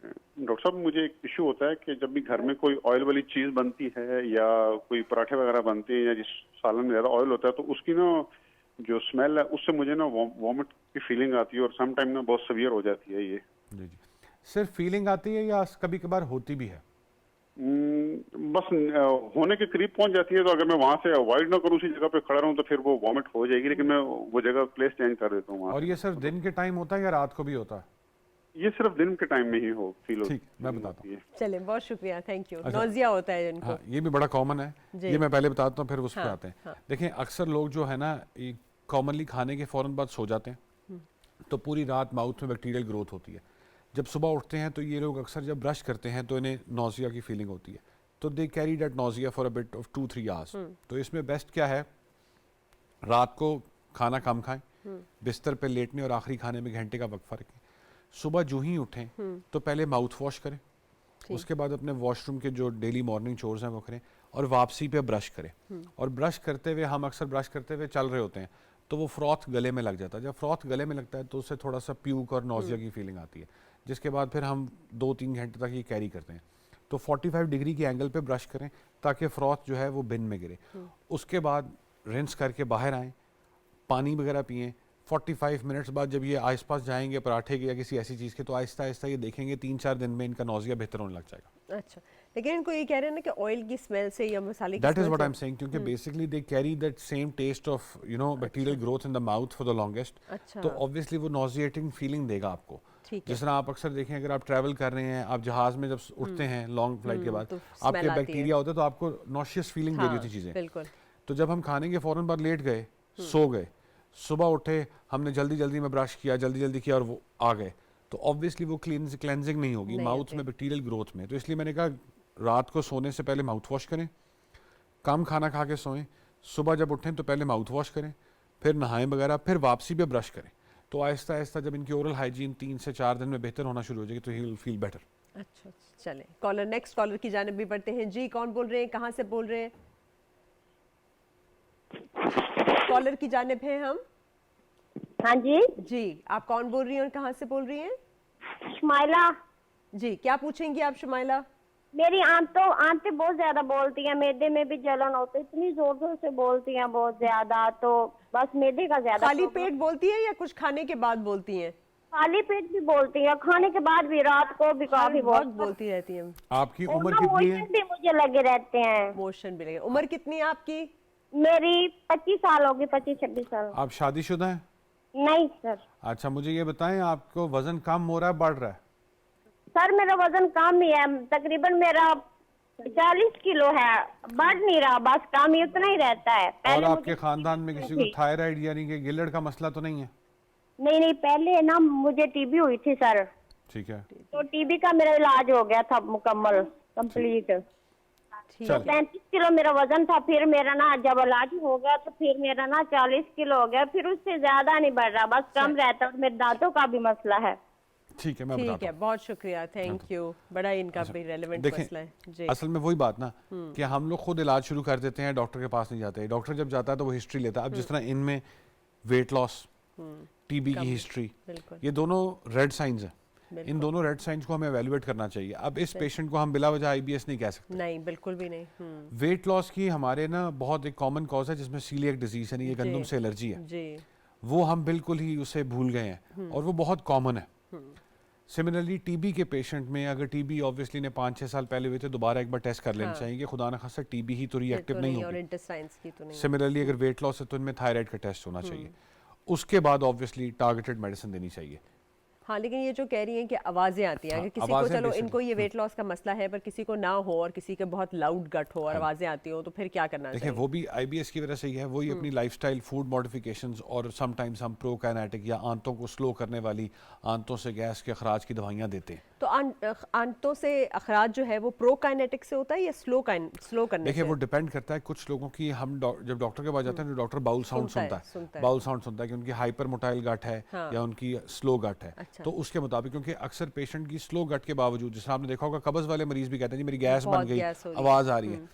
डॉक्टर साहब, मुझे एक इशू होता है कि जब भी घर में कोई ऑयल वाली चीज बनती है या कोई पराठे वगैरह बनते हैं या जिस सालन में ज्यादा ऑयल होता है, तो उसकी ना जो स्मेल है उससे मुझे ना वॉमिट की फीलिंग आती है और सम टाइम ना बहुत सीवियर हो जाती है। ये जी जी, सिर्फ फीलिंग आती है या कभी कभार होती भी है? बस होने के करीब पहुंच जाती है, तो अगर मैं वहां से अवॉइड ना करूं, उसी जगह पे खड़ा रहूं, तो फिर वो वॉमिट हो जाएगी, लेकिन मैं वो जगह प्लेस चेंज कर देता हूँ। और ये सिर्फ दिन के टाइम होता है या रात को भी होता है? ये सिर्फ दिन के टाइम में ही फील होती है। ठीक, मैं बताता हूँ। चलिए, बहुत शुक्रिया, थैंक यू। अच्छा, नौजिया होता है जिनको। हाँ, ये भी बड़ा कॉमन है, ये मैं पहले बताता हूँ फिर उस पर आते हैं। हाँ। देखें, अक्सर लोग जो है ना कॉमनली खाने के फ़ौरन बाद सो जाते हैं, तो पूरी रात माउथ में बैक्टीरियल ग्रोथ होती है। जब सुबह उठते हैं तो ये लोग अक्सर जब ब्रश करते हैं तो इन्हें नौजिया की फीलिंग होती है, तो दे carry that nausea for a bit of 2-3 hours. तो इसमें बेस्ट क्या है, रात को खाना कम खाएं, बिस्तर पे लेटने और आखिरी खाने में घंटे का वक्फा रखें। सुबह जो ही उठें तो पहले माउथ वॉश करें, उसके बाद अपने वॉशरूम के जो डेली मॉर्निंग चोर्स हैं वो करें, और वापसी पे ब्रश करें। और ब्रश करते हुए, हम अक्सर ब्रश करते हुए चल रहे होते हैं तो वो फ्रॉथ गले में लग जाता है। जब फ्रॉथ गले में लगता है तो उससे थोड़ा सा प्यूक और नौजिया की फीलिंग आती है, जिसके बाद फिर हम 2-3 घंटे तक ये कैरी करते हैं। तो 45 डिग्री के एंगल पे ब्रश करें ताकि फ्रॉथ जो है वो बिन में गिरे। उसके बाद रिंस करके बाहर आएँ, पानी वगैरह पिएँ। 45 मिनट्स बाद जब ये आस पास जाएंगे पराठे के या किसी ऐसी चीज़ के, तो आहिस्ता आहिस्ता ये देखेंगे 3-4 दिन में इनका नौजिया बेहतर होने लग जाएगा। अच्छा, लेकिन इनको ये कह रहे हैं ना कि ऑयल की स्मेल से या मसाले की that is smell what I say. Am saying, क्योंकि basically they carry that same taste of bacterial growth in the mouth for the longest. अच्छा। तो ऑब्वियसली वो नॉजिएटिंग फीलिंग देगा आपको। ठीक है। जिस तरह आप अक्सर देखें, अगर आप ट्रैवल कर रहे हैं, आप जहाज में जब उठते हैं लॉन्ग फ्लाइट के बाद, तो आपके smell आती बैक्टीरिया होते हैं तो आपको नॉशियस फीलिंग दे रही होती चीज़ें। बिल्कुल। तो जब हम खाने के फौरन बाद लेट गए, सो गए, सुबह उठे, हमने जल्दी जल्दी में ब्रश किया, जल्दी जल्दी किया और वो आ गए, तो ऑब्वियसली वो क्लेंजिंग नहीं होगी माउथ में बैक्टीरियल ग्रोथ में। तो इसलिए मैंने कहा रात को सोने से पहले माउथ वॉश करें, कम खाना खा के सोएं, सुबह जब उठें तो पहले माउथ वॉश करें, फिर नहाएं वगैरह, फिर वापसी पे ब्रश करें। तो आहिस्ता आहिस्ता जब इनकी ओरल हाइजीन 3 से 4 दिन में बेहतर होना शुरू हो जाएगी तो ही विल फील बेटर। अच्छा, चले कॉलर, नेक्स्ट कॉलर की जानिब भी बढ़ते हैं। जी, कौन बोल रहे हैं, कहाँ से बोल रहे हैं? कॉलर की जानिब हैं हम। हाँ जी। जी, आप कौन बोल रही हैं और कहाँ से बोल रही हैं? शुमाइला। जी, क्या पूछेंगी आप शुमाइला? मेरी आंतें बहुत ज्यादा बोलती हैं, मैदे में भी जलन होती है, इतनी जोर जोर से बोलती हैं बहुत ज्यादा, तो बस मैदे का ज्यादा खाली problem। पेट बोलती है या कुछ खाने के बाद बोलती हैं? खाली पेट भी बोलती हैं, खाने के बाद भी, रात को भी काफी हर वक्त बोलती रहती हैं। आपकी और उम्र ना कितनी है? मोशन भी मुझे लगे रहते हैं। मोशन भी लगे। उम्र कितनी है आपकी? मेरी 25 साल होगी, 25-26 साल। आप शादीशुदा हैं? नहीं सर। अच्छा, मुझे ये बताएं, आपको वजन कम हो रहा है, बढ़ रहा है? सर मेरा वजन कम ही है, तकरीबन मेरा 40 किलो है, बढ़ नहीं रहा, बस कम ही उतना ही रहता है। और पहले आपके मुझे खानदान में किसी को थी। थायराइड यानी कि गिलड़ का मसला तो नहीं है? नहीं, पहले ना मुझे टीबी हुई थी सर, ठीक है, तो टीबी का मेरा इलाज हो गया था मुकम्मल, कंप्लीट। ठीक तो है। 35 किलो मेरा वजन था, फिर मेरा ना जब इलाज हो गया तो फिर मेरा ना 40 किलो हो गया, फिर उससे ज्यादा नहीं बढ़ रहा, बस कम रहता है। और मेरे दांतों का भी मसला है। ठीक है, मैं ठीक बताता है, हूँ। बहुत शुक्रिया, थैंक यू। बड़ा इनका भी रेलेवेंट देखें, मसला है जी। असल में वही बात ना कि हम लोग खुद इलाज शुरू कर देते हैं, डॉक्टर के पास नहीं जाते। डॉक्टर जब जाता है तो वो हिस्ट्री लेता है। अब जिस तरह इनमें वेट लॉस, टीबी की हिस्ट्री, बिल्कुल ये दोनों रेड साइंस हैं। इन दोनों रेड साइंस को हमें एवेलुएट करना चाहिए। अब इस पेशेंट को हम बिला वजह आईबीएस नहीं कह सकते। नहीं, बिल्कुल भी नहीं। वेट लॉस की हमारे ना बहुत एक कॉमन कॉज है जिसमें सीलिएक डिजीज यानी ये गंदम से एलर्जी है, जी वो हम बिल्कुल ही उसे भूल गए हैं और वो बहुत कॉमन है। सिमिलरली टीबी के पेशेंट में अगर टीबी ऑब्वियसली ने 5-6 साल पहले हुए थे, दोबारा एक बार टेस्ट कर लेना चाहिए कि खुदा न खास्ता टीबी ही तो रिएक्टिव नहीं और होगी। इंटेस्टाइन्स की तो नहीं। सिमिलरली अगर वेट लॉस है तो इनमें थायराइड का टेस्ट होना चाहिए। उसके बाद ऑब्वियसली टारगेटेड मेडिसिन देनी चाहिए। हाँ, लेकिन ये जो कह रही हैं कि आवाज़ें आती हैं, हाँ, अगर किसी को आवाज़ें चलो basically, इनको ये वेट लॉस का मसला है पर किसी को ना हो और किसी के बहुत लाउड गट हो और आवाज़ें आती हो, तो फिर क्या करना देखिए चाहिए? वो भी आईबीएस की वजह से ही है। वही अपनी लाइफस्टाइल, फूड मॉडिफिकेशंस और समटाइम्स हम प्रोकाइनेटिक या आंतों को स्लो करने वाली, आंतों से गैस के अखराज की दवाइयाँ देते हैं। तो आंतों से अखराज जो है वो प्रोकाइनेटिक से होता है या स्लो करने देखिए से? वो डिपेंड करता है। कुछ लोगों की हम जब डॉक्टर के पास जाते हैं तो डॉक्टर बाउल साउंड सुनता सुनता है। है, बाउल साउंड सुनता है कि उनकी हाइपर मोटाइल गट है हाँ। या उनकी स्लो गट है। अच्छा। तो उसके मुताबिक, क्योंकि अक्सर पेशेंट की स्लो गट के बावजूद, जैसे आपने देखा होगा कब्ज वाले मरीज भी कहते हैं जी मेरी गैस बन बहुत गई, गैस हो रही है। आवाज आ रही है।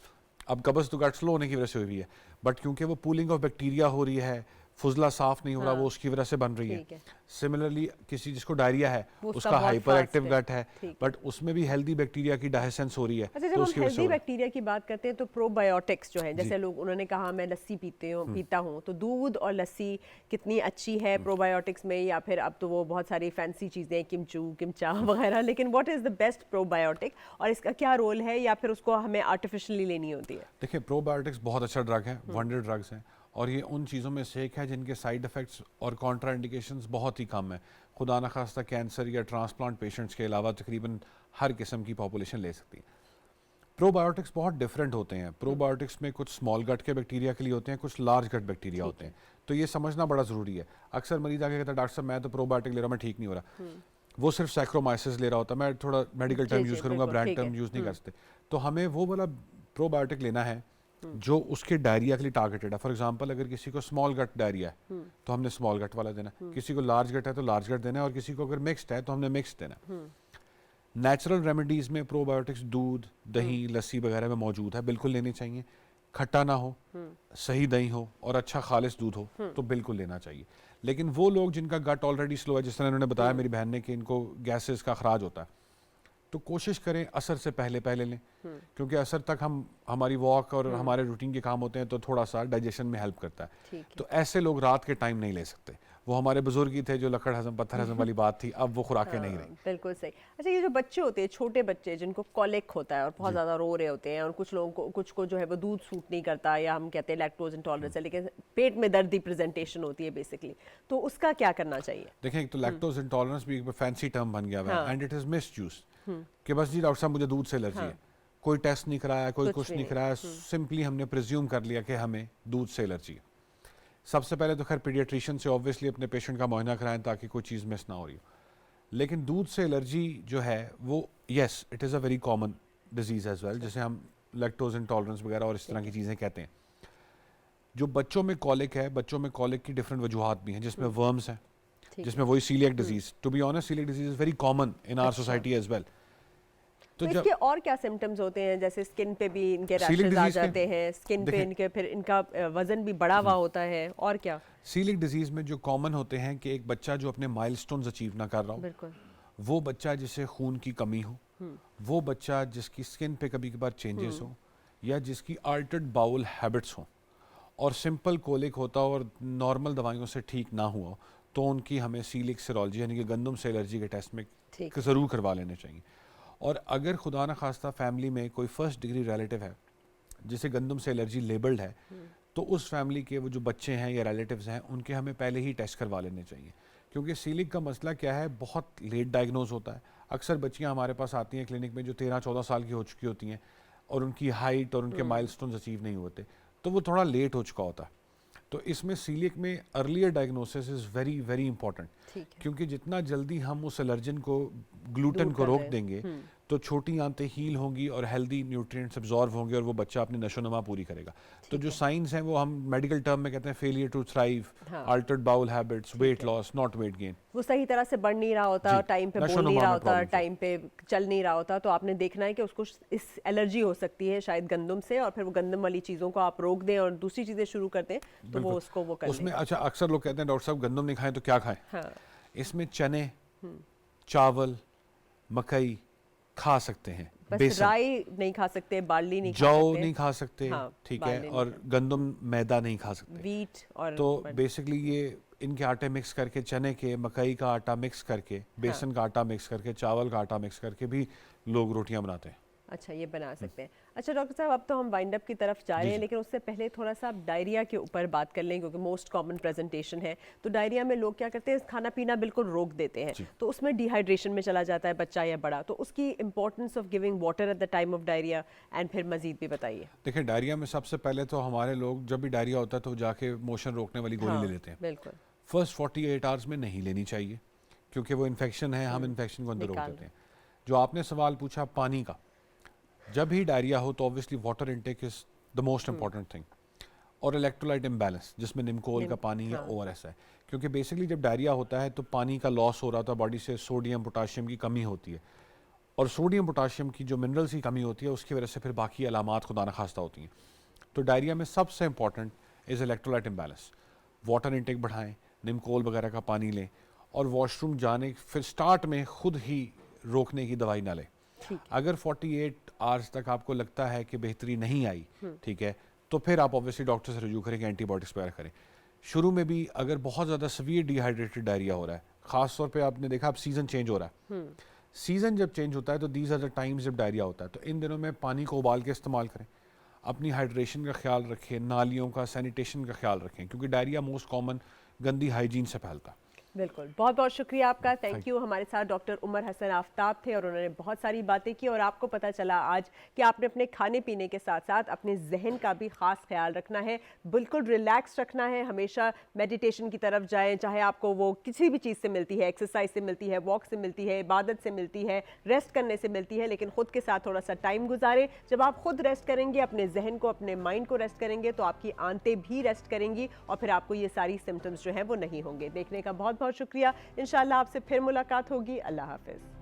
अब कब्ज तो गट स्लो होने की वजह से हुई है, बट क्योंकि वो पूलिंग ऑफ बैक्टीरिया हो रही है, फुजला साफ नहीं हो रहा, हाँ। वो उसकी वजह से बन रही ठीक है। है। सिमिलरली किसी जिसको डायरिया है वो उसका उसका बहुत हाइपर fast एक्टिव है। गट है, ठीक है। बट उसमें भी हेल्दी बैक्टीरिया की डायसेंस हो रही है। अच्छा, जब तो हम उसकी वजह से हेल्दी हो रहा है। बैक्टीरिया की बात करते हैं तो प्रोबायोटिक्स जो है, जैसे लोग उन्होंने कहा मैं लस्सी पीता हूँ, तो दूध और लस्सी कितनी अच्छी है प्रोबायोटिक्स में, या फिर अब तो वो बहुत सारी फैंसी चीज़ें किमचा वगैरह, लेकिन what is the best probiotic और इसका क्या रोल है, या फिर उसको हमें आर्टिफिशियली लेनी होती है? देखिए प्रोबायोटिक्स बहुत अच्छा ड्रग है, वंडर ड्रग्स हैं, और ये उन चीज़ों में से एक है जिनके साइड इफ़ेक्ट्स और कॉन्ट्रा इंडिकेशंस बहुत ही कम है। खुदा न खास्ता कैंसर या ट्रांसप्लांट पेशेंट्स के अलावा तकरीबन हर किस्म की पॉपुलेशन ले सकती है। प्रोबायोटिक्स बहुत डिफरेंट होते हैं। प्रोबायोटिक्स में कुछ स्मॉल गट के बैक्टीरिया के लिए होते हैं, कुछ लार्ज गट बैक्टीरिया होते हैं, तो ये समझना बड़ा ज़रूरी है। अक्सर मरीज आके कहता है डॉक्टर साहब मैं तो प्रोबायोटिक ले रहा हूँ, मैं ठीक नहीं हो रहा, वो सिर्फ सैक्रोमाइसिस ले रहा होता है। मैं थोड़ा मेडिकल टर्म जी, यूज़ करूँगा, बिल्कुल, ब्रांड ठीक है। टर्म यूज़ नहीं कर सकते। तो हमें वो वाला प्रोबायोटिक लेना है जो उसके डायरिया के लिए टारगेटेड है। फॉर एग्जांपल अगर किसी को स्मॉल गट डायरिया है तो हमने स्मॉल गट वाला देना, किसी को लार्ज गट है तो लार्ज गट देना है, और किसी को अगर मिक्स्ड है तो हमने मिक्स्ड देना। नेचुरल रेमेडीज में प्रोबायोटिक्स दूध, दही, लस्सी वगैरह में मौजूद है, बिल्कुल लेनी चाहिए। खट्टा ना हो, सही दही हो और अच्छा खालिस दूध हो तो बिल्कुल लेना चाहिए। लेकिन वो लोग जिनका गट ऑलरेडी स्लो है, जिस तरह उन्होंने बताया मेरी बहन ने कि इनको गैसेस का अखराज होता है, तो कोशिश करें असर से पहले लें, क्योंकि असर तक हमारी वॉक और हमारे रूटीन के काम होते हैं तो थोड़ा सा डाइजेशन में हेल्प करता है। ठीक है। तो ऐसे लोग रात के टाइम नहीं ले सकते। वो हमारे बुजुर्ग ही थे जो लकड़ हजम पत्थर हजम वाली बात थी, अब वो खुराकें नहीं रही। बिल्कुल सही। अच्छा, ये जो बच्चे होते हैं, छोटे बच्चे जिनको कॉलिक होता है और बहुत ज़्यादा रो रहे होते हैं, और कुछ को जो है वो दूध सूट नहीं करता, या हम कहते हैं लैक्टोज इंटॉलरेंस है, लेकिन पेट में दर्द की प्रेजेंटेशन होती है बेसिकली, तो उसका क्या करना चाहिए? देखें, एक तो लैक्टोज इंटॉलरेंस भी एक फैंसी टर्म बन गया है एंड इट इज मिसयूज कि बस जी डॉक्टर साहब मुझे दूध से एलर्जी है, कोई टेस्ट नहीं कराया, कोई कुछ नहीं कराया, सिंपली हमने प्रिज्यूम कर लिया कि हमें दूध से एलर्जी है। सबसे पहले तो खैर पीडियाट्रिशियन से ऑब्वियसली अपने पेशेंट का मुआयना कराएं ताकि कोई चीज़ मिस ना हो रही हो। लेकिन दूध से एलर्जी जो है वो yes it is a very common disease as well, जैसे हम लैक्टोज इंटॉलरेंस वगैरह और इस तरह की चीज़ें कहते हैं। जो बच्चों में कॉलिक है, बच्चों में कॉलिक की डिफरेंट वजूहात भी हैं, जिसमें वर्म्स हैं, जिसमें वही coeliac disease. To be honest coeliac disease is very common in our society as well. तो इसके और क्या सिम्टम्स होते हैं? जैसे स्किन पे भी इनके Celiac रैशेस आ disease के- जाते हैं, स्किन पे इनके, फिर इनका वजन भी बढ़ा हुआ होता है, और क्या? सीलिक डिजीज में जो कॉमन होते हैं कि एक बच्चा जो अपने माइलस्टोन्स अचीव ना कर रहा हो, बिल्कुल। वो बच्चा जिसे खून की कमी हो, वो बच्चा जिसकी स्किन पे कभी कभार चेंजेस हो, या जिसकी अल्टर्ड बाउल हैबिट्स हों और सिंपल कोलिक होता हो और नॉर्मल दवाइयों से ठीक ना हुआ हो, तो उनकी हमें सीलिक सीरोलॉजी यानी कि गंदम से एलर्जी के टेस्ट में ज़रूर करवा लेने चाहिए। और अगर खुदा न खास्ता फैमिली में कोई फर्स्ट डिग्री रिलेटिव है जिसे गंदम से एलर्जी लेबल्ड है, तो उस फैमिली के वो जो बच्चे हैं या रिलेटिव्स हैं उनके हमें पहले ही टेस्ट करवा लेने चाहिए। क्योंकि सीलिक का मसला क्या है, बहुत लेट डायग्नोज होता है। अक्सर बच्चियां हमारे पास आती हैं क्लिनिक में जो 13-14 साल की हो चुकी होती हैं और उनकी हाइट और उनके माइलस्टोन्स अचीव नहीं होते, तो वो थोड़ा लेट हो चुका होता है। तो इसमें सीलिक में earlier diagnosis is very very important, क्योंकि जितना जल्दी हम उस एलर्जन को, ग्लूटेन को रोक देंगे, तो छोटी आंतें हील होंगी और हेल्दी न्यूट्रिएंट्स एब्जॉर्ब होंगे और वो बच्चा अपनी नशोनुमा पूरी करेगा। तो जो साइंस हैं वो हम मेडिकल टर्म में कहते हैं failure to thrive, altered bowel habits, weight loss, not weight gain. वो सही तरह से बढ़ नहीं रहा होता, टाइम पे बोल नहीं रहा होता, टाइम पे चल नहीं रहा होता, तो आपने देखना है कि उसको इस एलर्जी हो सकती है शायद गंदम से, और फिर वो गंदम वाली चीज़ों को आप रोक दें और दूसरी चीज़ें शुरू कर दें, तो वो उसको वो कर उसमें। अच्छा, अक्सर लोग कहते हैं डॉक्टर साहब गंदम नहीं खाएं तो क्या खाएं? इसमें चने, चावल, मकई खा सकते हैं, बस राई नहीं खा सकते, बार्ली नहीं खा जौ सकते, नहीं खा सकते, ठीक है, और गंदम मैदा नहीं खा सकते, वीट। और तो बेसिकली ये इनके आटे मिक्स करके, चने के, मकई का आटा मिक्स करके, बेसन का आटा मिक्स करके, चावल का आटा मिक्स करके भी लोग रोटियां बनाते हैं। अच्छा, ये बना सकते हैं। अच्छा डॉक्टर साहब, अब तो हम वाइंड अप की तरफ जा रहे हैं, लेकिन उससे पहले थोड़ा सा डायरिया के ऊपर बात कर लें, क्योंकि मोस्ट कॉमन प्रेजेंटेशन है। तो डायरिया में लोग क्या करते हैं, खाना पीना बिल्कुल रोक देते हैं, तो उसमें डिहाइड्रेशन में चला जाता है बच्चा या बड़ा, तो उसकी importance of giving water at the time of diarrhoea, and फिर मजीद भी बताइए। देखिए, डायरिया में सबसे पहले तो हमारे लोग जब भी डायरिया होता है तो जाके मोशन रोकने वाली गोली ले लेते हैं। बिल्कुल। फर्स्ट 48 आवर्स में नहीं लेनी चाहिए, क्योंकि वो इन्फेक्शन है, हम इन्फेक्शन को अंदर रोक देते हैं। जो आपने सवाल पूछा पानी का, जब ही डायरिया हो तो obviously water intake is the most important thing, और इलेक्ट्रोलाइट इम्बैलेंस जिसमें निमकोल का पानी या ओआरएस है, क्योंकि बेसिकली जब डायरिया होता है तो पानी का लॉस हो रहा था बॉडी से, सोडियम पोटाशियम की कमी होती है, और सोडियम पोटाशियम की जो मिनरल्स की कमी होती है उसकी वजह से फिर बाकी अलामात खुदा न खास्ता होती हैं। तो डायरिया में सबसे important is electrolyte imbalance. Water intake बढ़ाएं, निमकोल वगैरह का पानी लें, और वॉशरूम जाने फिर स्टार्ट में खुद ही रोकने की दवाई ना लें। अगर 48 आवर्स तक आपको लगता है कि बेहतरी नहीं आई, ठीक है, तो फिर आप ऑब्वियसली डॉक्टर से रजू करें कि एंटीबायोटिक्स वगैरह करें। शुरू में भी अगर बहुत ज़्यादा सवियर डिहाइड्रेटेड डायरिया हो रहा है, ख़ास तौर पे आपने देखा अब सीज़न चेंज हो रहा है, सीज़न जब चेंज होता है तो दीज आर द टाइम्स जब डायरिया होता है, तो इन दिनों में पानी को उबाल के इस्तेमाल करें, अपनी हाइड्रेशन का ख्याल रखें, नालियों का, सैनिटेशन का ख्याल रखें, क्योंकि डायरिया मोस्ट कॉमन गंदी हाइजीन से फैलता है। बिल्कुल, बहुत बहुत शुक्रिया आपका, थैंक यू। हमारे साथ डॉक्टर उमर हसन आफ्ताब थे और उन्होंने बहुत सारी बातें की, और आपको पता चला आज कि आपने अपने खाने पीने के साथ साथ अपने जहन का भी ख़ास ख्याल रखना है, बिल्कुल रिलैक्स रखना है, हमेशा मेडिटेशन की तरफ जाएं, चाहे आपको वो किसी भी चीज़ से मिलती है, एक्सरसाइज से मिलती है, वॉक से मिलती है, इबादत से मिलती है, रेस्ट करने से मिलती है, लेकिन ख़ुद के साथ थोड़ा सा टाइम गुजारें। जब आप खुद रेस्ट करेंगे, अपने जहन को, अपने माइंड को रेस्ट करेंगे, तो आपकी आंतें भी रेस्ट करेंगी और फिर आपको ये सारी सिम्टम्स जो हैं वो नहीं होंगे। देखने का बहुत बहुत शुक्रिया। इंशाल्लाह आपसे फिर मुलाकात होगी। अल्लाह हाफिज़।